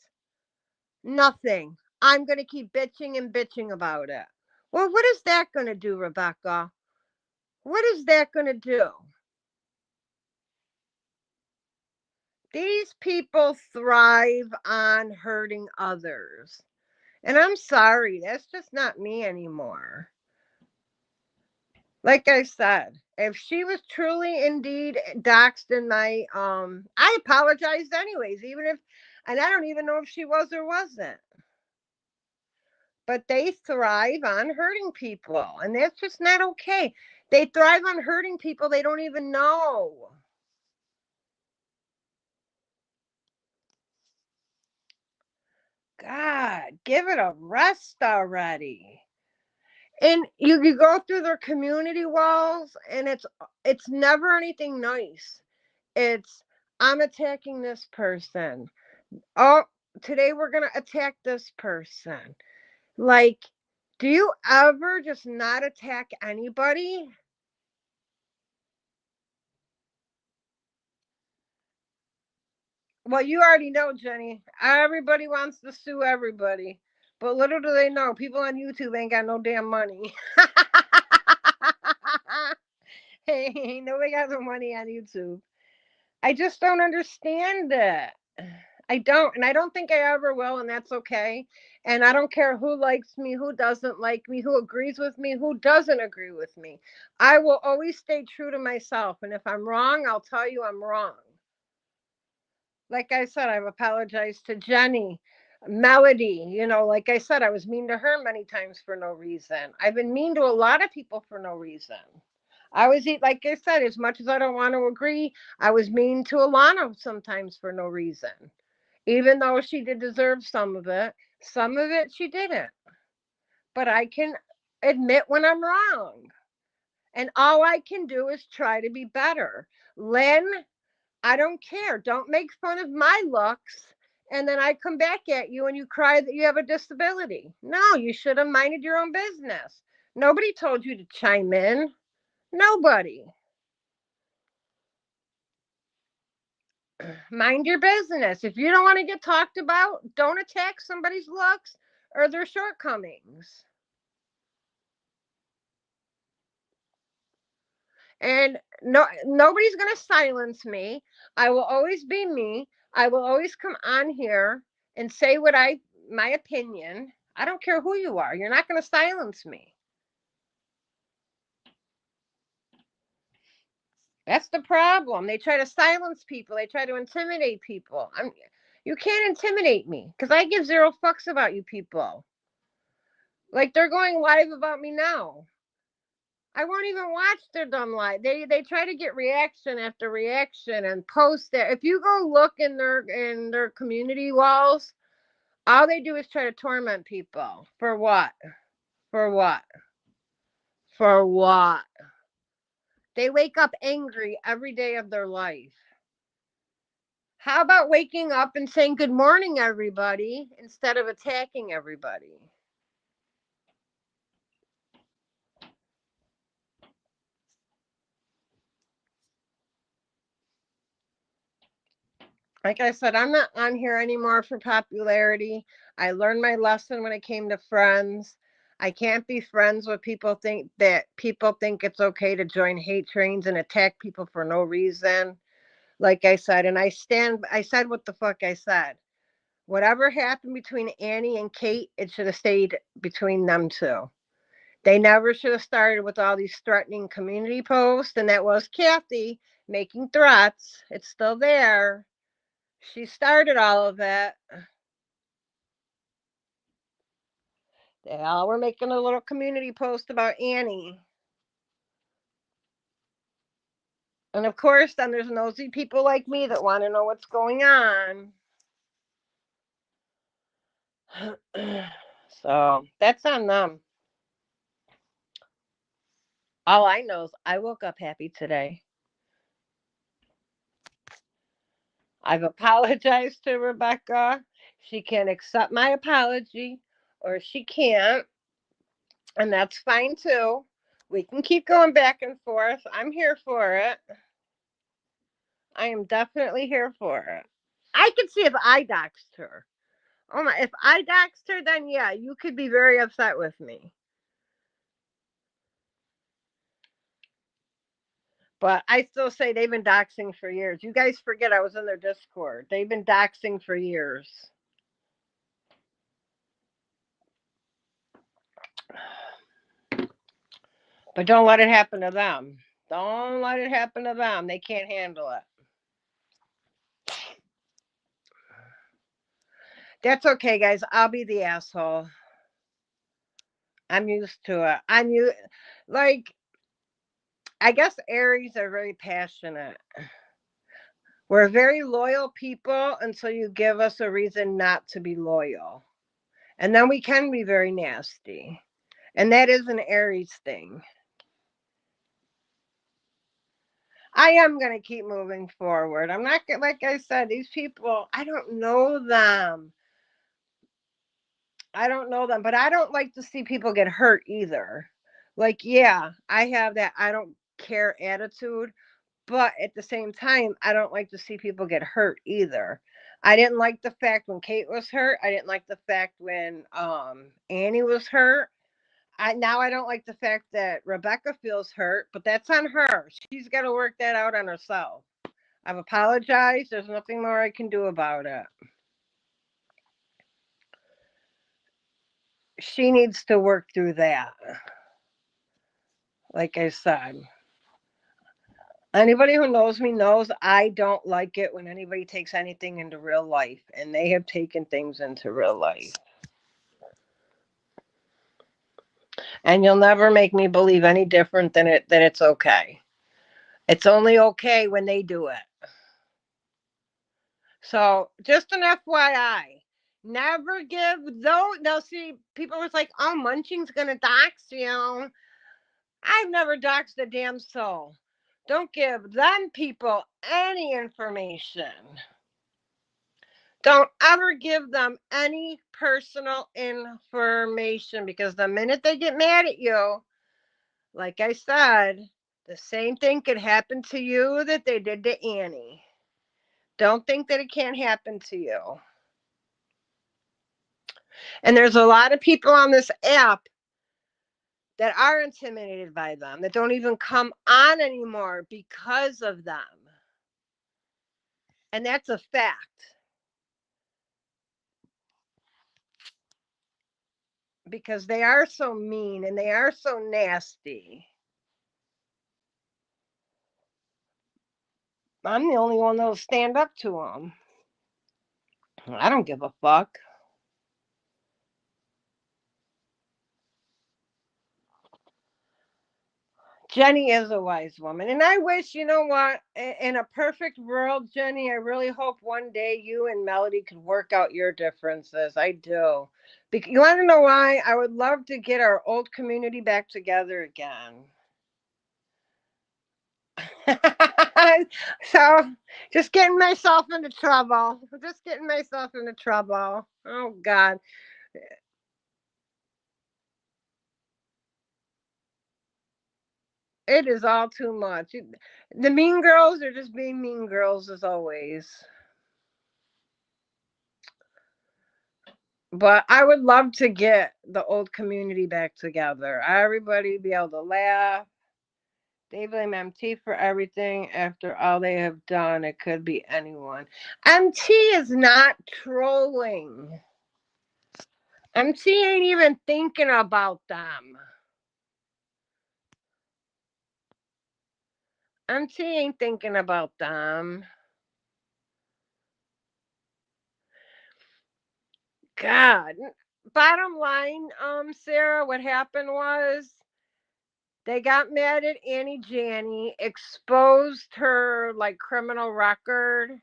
Nothing. I'm going to keep bitching and bitching about it. Well, what is that going to do, Rebecca? What is that going to do? These people thrive on hurting others. And I'm sorry, that's just not me anymore. Like I said, if she was truly indeed doxxed in my I apologized anyways, even if and I don't even know if she was or wasn't. But they thrive on hurting people, and that's just not okay. They thrive on hurting people they don't even know. God, give it a rest already. And you go through their community walls and it's never anything nice. It's I'm attacking this person. Oh, today we're going to attack this person. Like, do you ever just not attack anybody? Well, you already know, Jenny. Everybody wants to sue everybody. But little do they know, people on YouTube ain't got no damn money. Hey, nobody got no money on YouTube. I just don't understand it. I don't, and I don't think I ever will, and that's okay. And I don't care who likes me, who doesn't like me, who agrees with me, who doesn't agree with me. I will always stay true to myself, and if I'm wrong, I'll tell you I'm wrong. Like I said, I've apologized to Jenny. Melody, like I said, I was mean to her many times for no reason. I've been mean to a lot of people for no reason. I was, like I said, as much as I don't want to agree, I was mean to Alana sometimes for no reason. Even though she did deserve some of it she didn't. But I can admit when I'm wrong. And all I can do is try to be better. Lynn, I don't care. Don't make fun of my looks. And then I come back at you and you cry that you have a disability. No, you should have minded your own business. Nobody told you to chime in. Nobody. Mind your business. If you don't want to get talked about, don't attack somebody's looks or their shortcomings. And nobody's going to silence me. I will always be me. I will always come on here and say my opinion. I don't care who you are. You're not going to silence me. That's the problem. They try to silence people. They try to intimidate people. You can't intimidate me because I give zero fucks about you people. Like they're going live about me now. I won't even watch their dumb live. They try to get reaction after reaction and post it. If you go look in their community walls, all they do is try to torment people. For what? For what? For what? They wake up angry every day of their life. How about waking up and saying good morning, everybody, instead of attacking everybody? Like I said, I'm not on here anymore for popularity. I learned my lesson when it came to friends. I can't be friends with people think it's okay to join hate trains and attack people for no reason. Like I said, and I said what the fuck I said. Whatever happened between Annie and Kate, it should have stayed between them two. They never should have started with all these threatening community posts, and that was Kathy making threats. It's still there. She started all of it. They all were making a little community post about Annie. And of course, then there's nosy people like me that want to know what's going on. So that's on them. All I know is I woke up happy today. I've apologized to Rebecca. She can accept my apology or she can't. And that's fine too. We can keep going back and forth. I'm here for it. I am definitely here for it. I could see if I doxed her. Oh my, if I doxed her, then yeah, you could be very upset with me. But I still say they've been doxing for years. You guys forget I was in their Discord. They've been doxing for years. But don't let it happen to them. Don't let it happen to them. They can't handle it. That's okay, guys. I'll be the asshole. I'm used to it. Like, I guess Aries are very passionate. We're very loyal people until you give us a reason not to be loyal. And then we can be very nasty. And that is an Aries thing. I am going to keep moving forward. I'm not, like I said, these people, I don't know them. I don't know them, but I don't like to see people get hurt either. Like, yeah, I have that I don't care attitude, but at the same time, I don't like to see people get hurt either. I didn't like the fact when Kate was hurt. I didn't like the fact when Annie was hurt. I don't like the fact that Rebecca feels hurt, but that's on her. She's got to work that out on herself. I've apologized. There's nothing more I can do about it. She needs to work through that. Like I said, Anybody who knows me knows I don't like it when anybody takes anything into real life, and they have taken things into real life. And you'll never make me believe any different than it that it's okay. It's only okay when they do it. So just an FYI. Never give though. Now see, people was like, "Oh, Munching's gonna dox you." I've never doxed a damn soul. Don't give them people any information. Don't ever give them any personal information, because the minute they get mad at you, like I said, the same thing could happen to you that they did to Annie. Don't think that it can't happen to you. And there's a lot of people on this app that are intimidated by them, that don't even come on anymore because of them. And that's a fact, because they are so mean and they are so nasty. I'm the only one that'll stand up to them. I don't give a fuck. Jenny is a wise woman. And I wish, you know what, in a perfect world, Jenny, I really hope one day you and Melody could work out your differences. I do. You want to know why? I would love to get our old community back together again. So, just getting myself into trouble. Just getting myself into trouble. Oh, God. It is all too much. The mean girls are just being mean girls as always. But I would love to get the old community back together. Everybody be able to laugh. They blame MT for everything after all they have done. It could be anyone. MT is not trolling. MT ain't even thinking about them. MT ain't thinking about them. God. Bottom line, Sarah, what happened was they got mad at Annie Janney, exposed her like criminal record,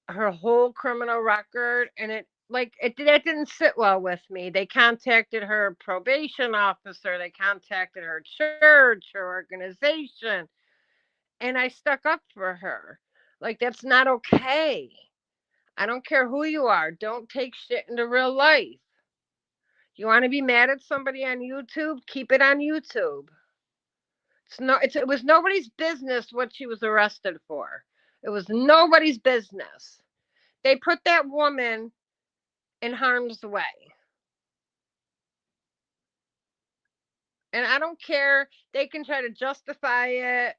her whole criminal record, and that didn't sit well with me. They contacted her probation officer, they contacted her church, her organization, and I stuck up for her. Like, that's not okay. I don't care who you are. Don't take shit into real life. You want to be mad at somebody on YouTube? Keep it on YouTube. It was nobody's business what she was arrested for. It was nobody's business. They put that woman in harm's way. And I don't care. They can try to justify it.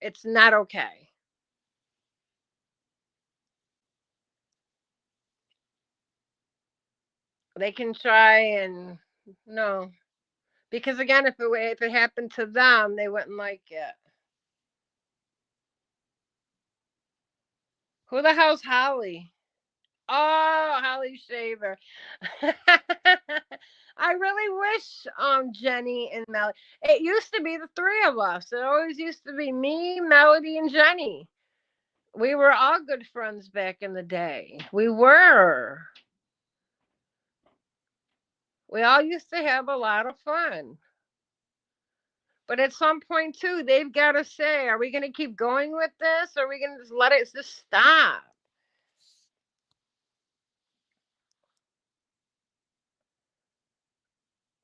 It's not okay. They can try and no. Because again, if it happened to them, they wouldn't like it. Who the hell's Holly? Oh, Holly Shaver. I really wish Jenny and Melody. It used to be the three of us. It always used to be me, Melody, and Jenny. We were all good friends back in the day. We were. We all used to have a lot of fun. But at some point too, they've got to say, are we going to keep going with this, or are we going to just let it just stop?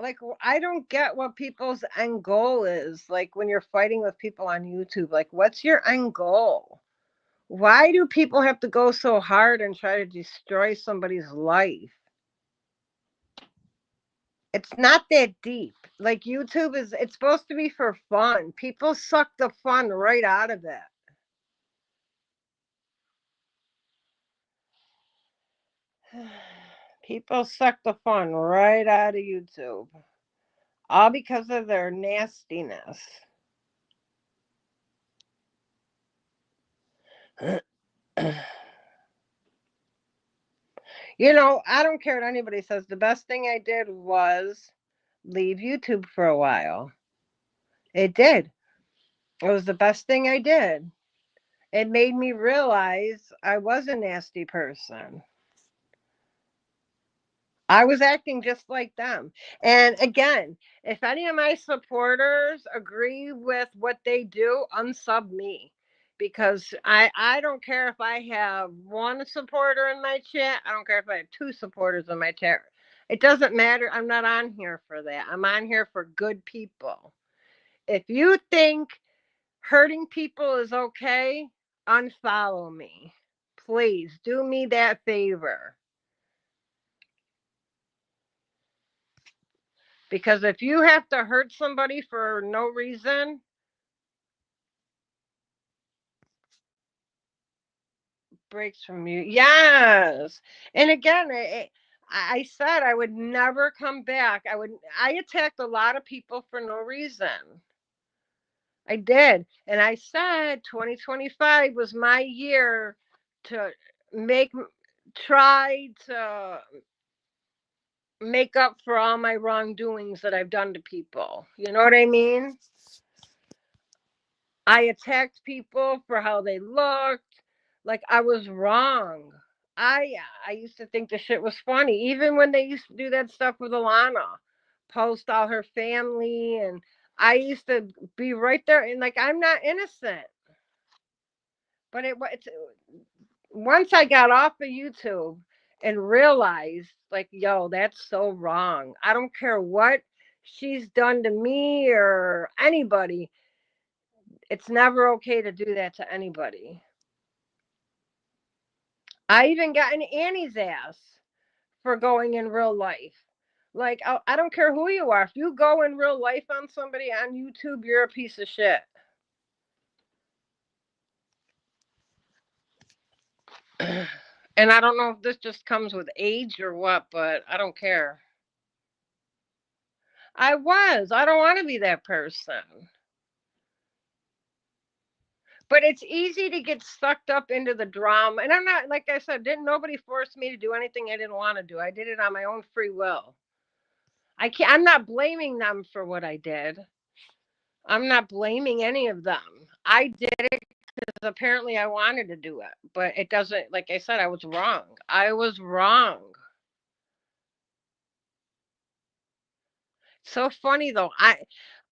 Like, I don't get what people's end goal is. Like, when you're fighting with people on YouTube, like, what's your end goal? Why do people have to go so hard and try to destroy somebody's life? It's not that deep. Like, YouTube it's supposed to be for fun. People suck the fun right out of it. People suck the fun right out of YouTube. All because of their nastiness. I don't care what anybody says. The best thing I did was leave YouTube for a while. It did. It was the best thing I did. It made me realize I was a nasty person. I was acting just like them. And again, if any of my supporters agree with what they do, unsub me. Because I don't care if I have one supporter in my chat. I don't care if I have two supporters in my chat. It doesn't matter. I'm not on here for that. I'm on here for good people. If you think hurting people is okay, unfollow me. Please do me that favor. Because if you have to hurt somebody for no reason, breaks from you. Yes. And again, I said I would never come back. I attacked a lot of people for no reason. I did. And I said 2025 was my year to make try to make up for all my wrongdoings that I've done to people. You know what I mean? I attacked people for how they looked. Like I was wrong. I used to think the shit was funny, even when they used to do that stuff with Alana, post all her family, and I used to be right there and like I'm not innocent. But it's once I got off of YouTube and realized, like, yo, that's so wrong. I don't care what she's done to me or anybody. It's never okay to do that to anybody. I even got in Annie's ass for going in real life. Like, I don't care who you are. If you go in real life on somebody on YouTube, you're a piece of shit. And I don't know if this just comes with age or what, but I don't care. I was. I don't want to be that person. But it's easy to get sucked up into the drama. And I'm not, like I said, didn't nobody force me to do anything I didn't want to do. I did it on my own free will. I'm not blaming them for what I did. I'm not blaming any of them. I did it because apparently I wanted to do it. But it doesn't, like I said, I was wrong. I was wrong. So funny though.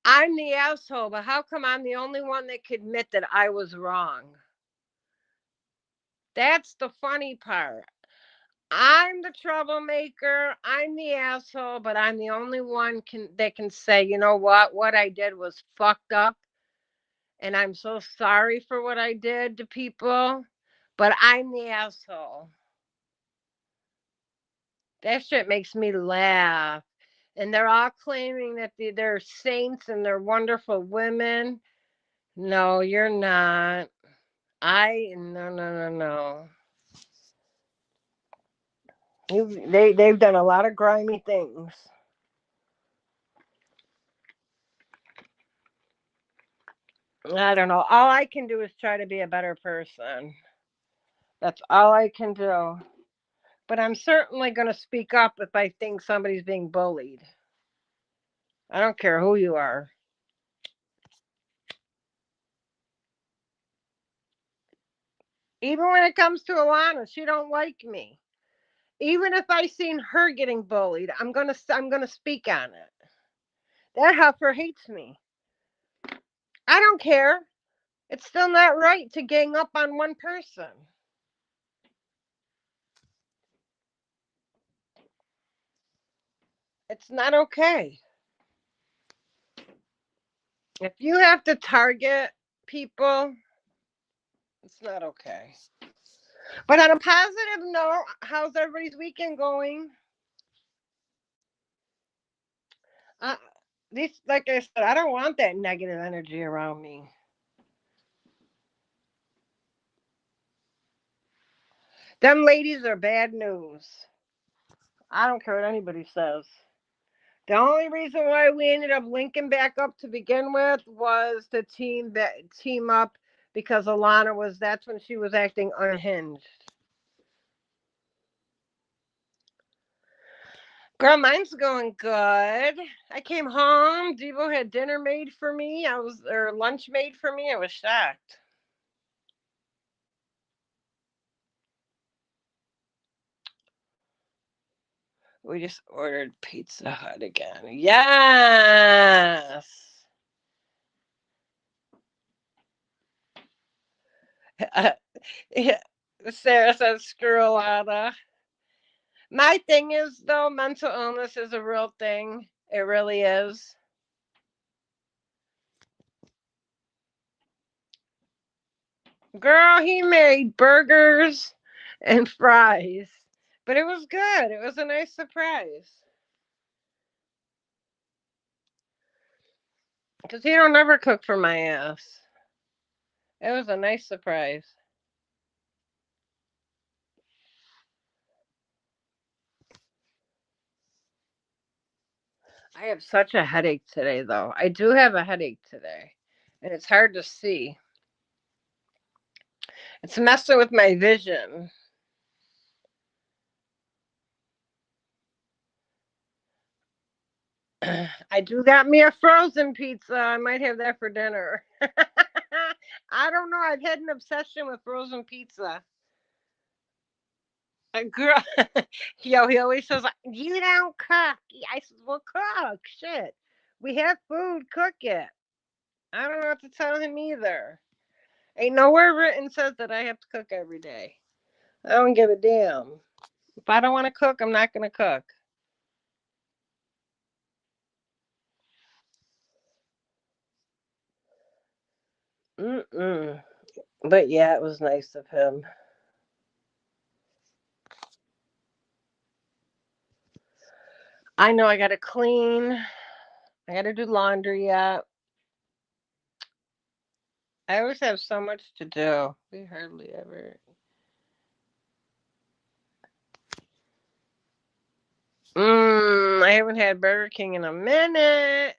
I'm the asshole, but how come I'm the only one that can admit that I was wrong? That's the funny part. I'm the troublemaker. I'm the asshole, but I'm the only one that can say, you know what I did was fucked up, and I'm so sorry for what I did to people, but I'm the asshole. That shit makes me laugh. And they're all claiming that they're saints and they're wonderful women. No, you're not. No, no, no, no. They've done a lot of grimy things. I don't know. All I can do is try to be a better person. That's all I can do. But I'm certainly going to speak up if I think somebody's being bullied. I don't care who you are. Even when it comes to Alana, she don't like me. Even if I seen her getting bullied, I'm gonna speak on it. That heifer hates me. I don't care. It's still not right to gang up on one person. It's not okay. If you have to target people, it's not okay. But on a positive note, how's everybody's weekend going? Uh, like I said, I don't want that negative energy around me. Them ladies are bad news. I don't care what anybody says. The only reason why we ended up linking back up to begin with was to team up because Alana was, that's when she was acting unhinged. Girl, mine's going good. I came home. Devo had dinner made for me. Or lunch made for me. I was shocked. We just ordered Pizza Hut again. Yes. Yeah. Sarah says, screw Alana. My thing is, though, mental illness is a real thing. It really is. Girl, he made burgers and fries. But it was good. It was a nice surprise. Because he don't ever cook for my ass. It was a nice surprise. I have such a headache today, though. I do have a headache today. And it's hard to see. It's messing with my vision. I do got me a frozen pizza. I might have that for dinner. I don't know. I've had an obsession with frozen pizza. A girl, yo, he always says, "You don't cook." I said, "Well, cook, shit. We have food. Cook it." I don't know what to tell him either. Ain't nowhere written says that I have to cook every day. I don't give a damn. If I don't want to cook, I'm not gonna cook. Mm-mm. But yeah, it was nice of him. I know I gotta clean. I gotta do laundry yet. I always have so much to do. We hardly ever. I haven't had Burger King in a minute.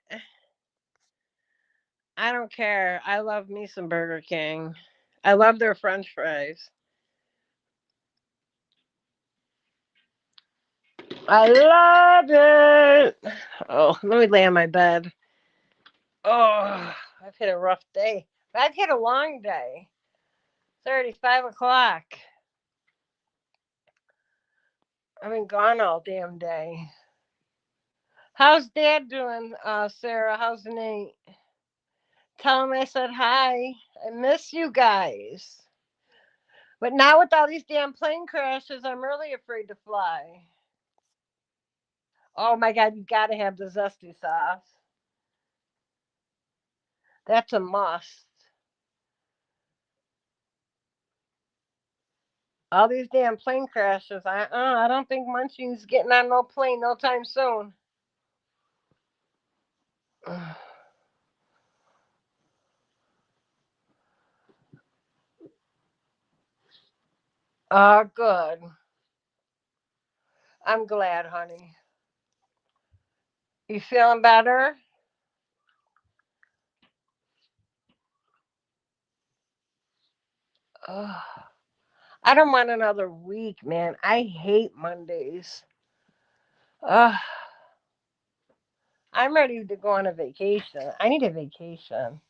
I don't care. I love me some Burger King. I love their French fries. I love it. Oh, let me lay on my bed. Oh, I've had a rough day. I've had a long day. It's already 5 o'clock. I've been gone all damn day. How's Dad doing, Sarah? How's Nate? Tell him I said hi. I miss you guys. But now with all these damn plane crashes, I'm really afraid to fly. Oh my God, you gotta have the zesty sauce. That's a must. All these damn plane crashes. I don't think Munchie's getting on no plane no time soon. Oh, good. I'm glad, honey. You feeling better? Ugh. I don't want another week, man. I hate Mondays. Ugh. I'm ready to go on a vacation. I need a vacation.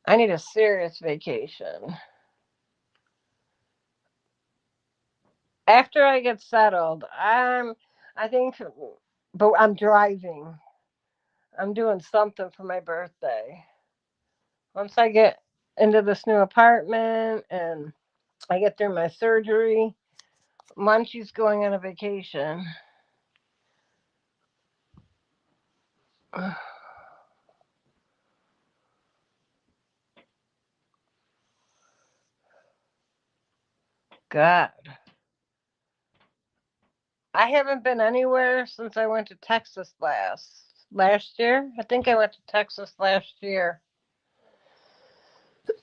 I need a serious vacation. After I get settled, I think, but I'm driving. I'm doing something for my birthday. Once I get into this new apartment and I get through my surgery, Munchie's going on a vacation. God. I haven't been anywhere since I went to Texas last year. I think I went to Texas last year.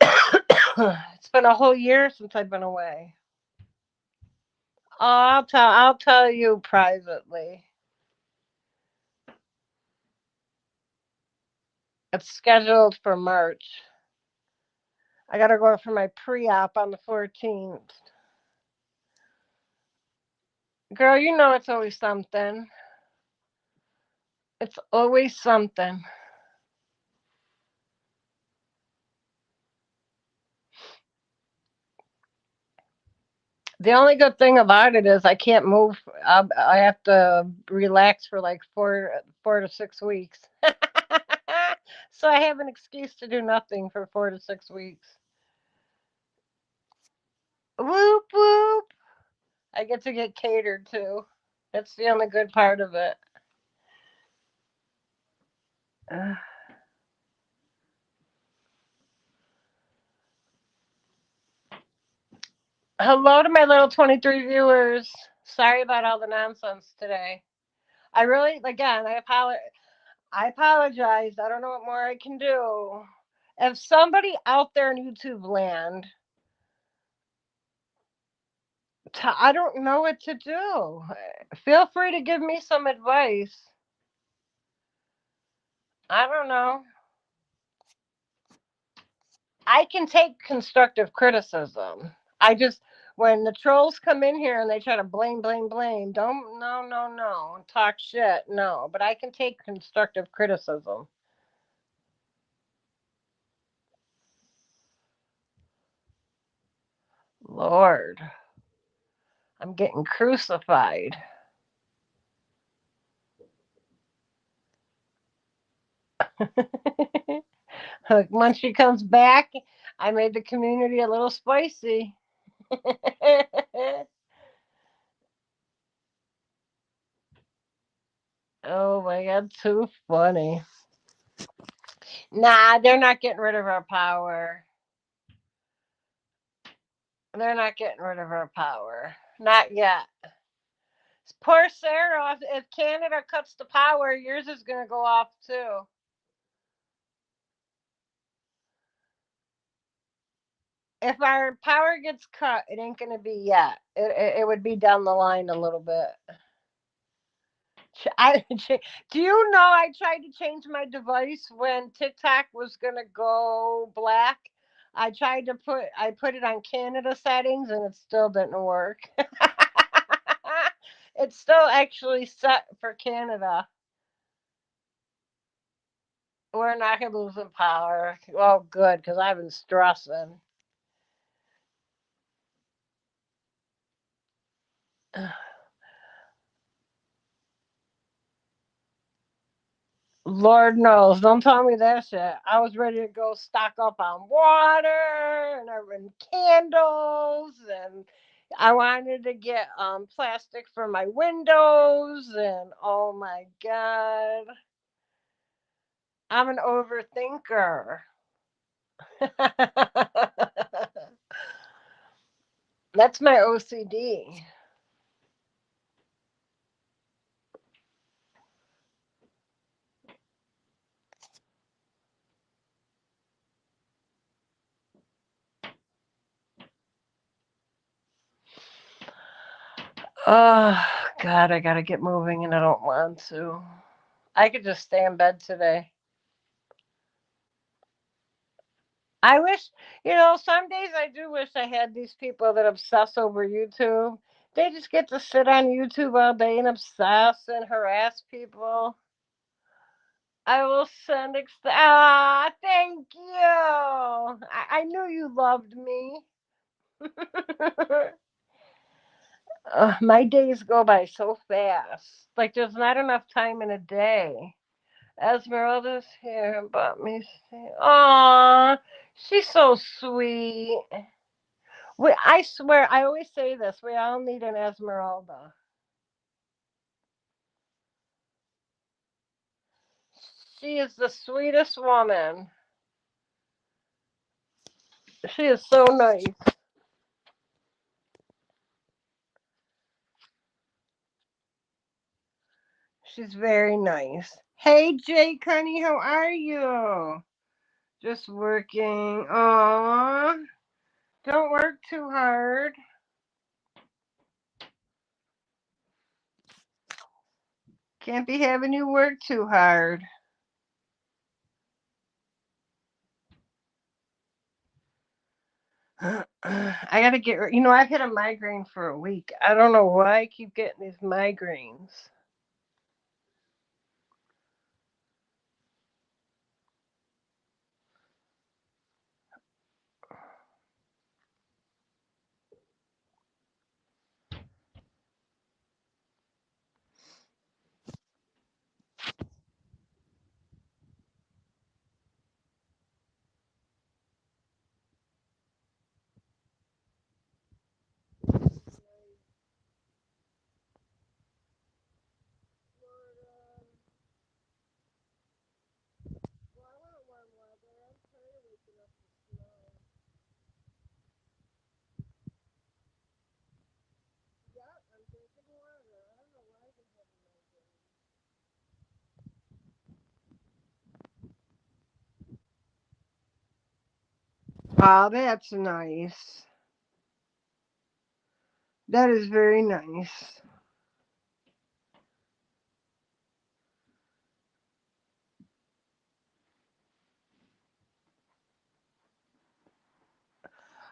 It's been a whole year since I've been away. Oh, I'll tell you privately. It's scheduled for March. I gotta go for my pre-op on the 14th. Girl, you know it's always something. It's always something. The only good thing about it is I can't move. I have to relax for like 4 to 6 weeks. So I have an excuse to do nothing for 4 to 6 weeks. Whoop whoop! I get to get catered to. That's the only good part of it. Uh, Hello to my little 23 viewers. Sorry about all the nonsense today. I really, again, I apologize. I don't know what more I can do. If somebody out there in YouTube land, I don't know what to do. Feel free to give me some advice. I don't know. I can take constructive criticism. I just, when the trolls come in here and they try to blame, blame, blame, don't, no, no, no, talk shit, no. But I can take constructive criticism. Lord, I'm getting crucified. Look, once she comes back, I made the community a little spicy. Oh my god, too funny. Nah, they're not getting rid of our power. They're not getting rid of our power. Not yet. Poor Sarah. If Canada cuts the power, yours is going to go off too. If our power gets cut, it ain't going to be yet. It would be down the line a little bit. Do you know I tried to change my device when TikTok was gonna go black? I put it on Canada settings and it still didn't work. It's still actually set for Canada. We're not gonna lose some power. Oh, good, because I've been stressing. Lord knows, don't tell me that shit. I was ready to go stock up on water and candles, and I wanted to get plastic for my windows, and oh my god, I'm an overthinker. That's my OCD. Oh god, I gotta get moving, and I don't want to. I could just stay in bed today. I wish, some days I do wish I had these people that obsess over YouTube. They just get to sit on YouTube all day and obsess and harass people. I will send. Thank you. I knew you loved me. My days go by so fast. Like there's not enough time in a day. Esmeralda's here, but me. Aw, she's so sweet. I swear, I always say this. We all need an Esmeralda. She is the sweetest woman. She is so nice. She's very nice. Hey, Jake, honey, how are you? Just working. Aw, don't work too hard. Can't be having you work too hard. I gotta I've had a migraine for a week. I don't know why I keep getting these migraines. Oh, that's nice. That is very nice.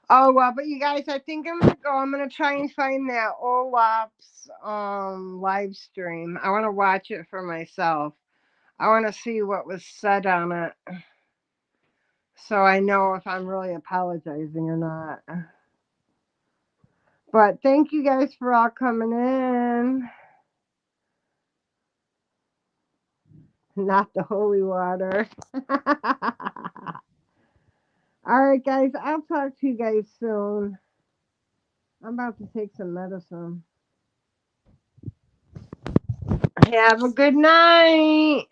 Oh well, but you guys, I think I'm gonna go. I'm gonna try and find that Olaf's live stream. I want to watch it for myself. I want to see what was said on it, so I know if I'm really apologizing or not. But thank you guys for all coming in. Not the holy water. All right, guys. I'll talk to you guys soon. I'm about to take some medicine. Have a good night.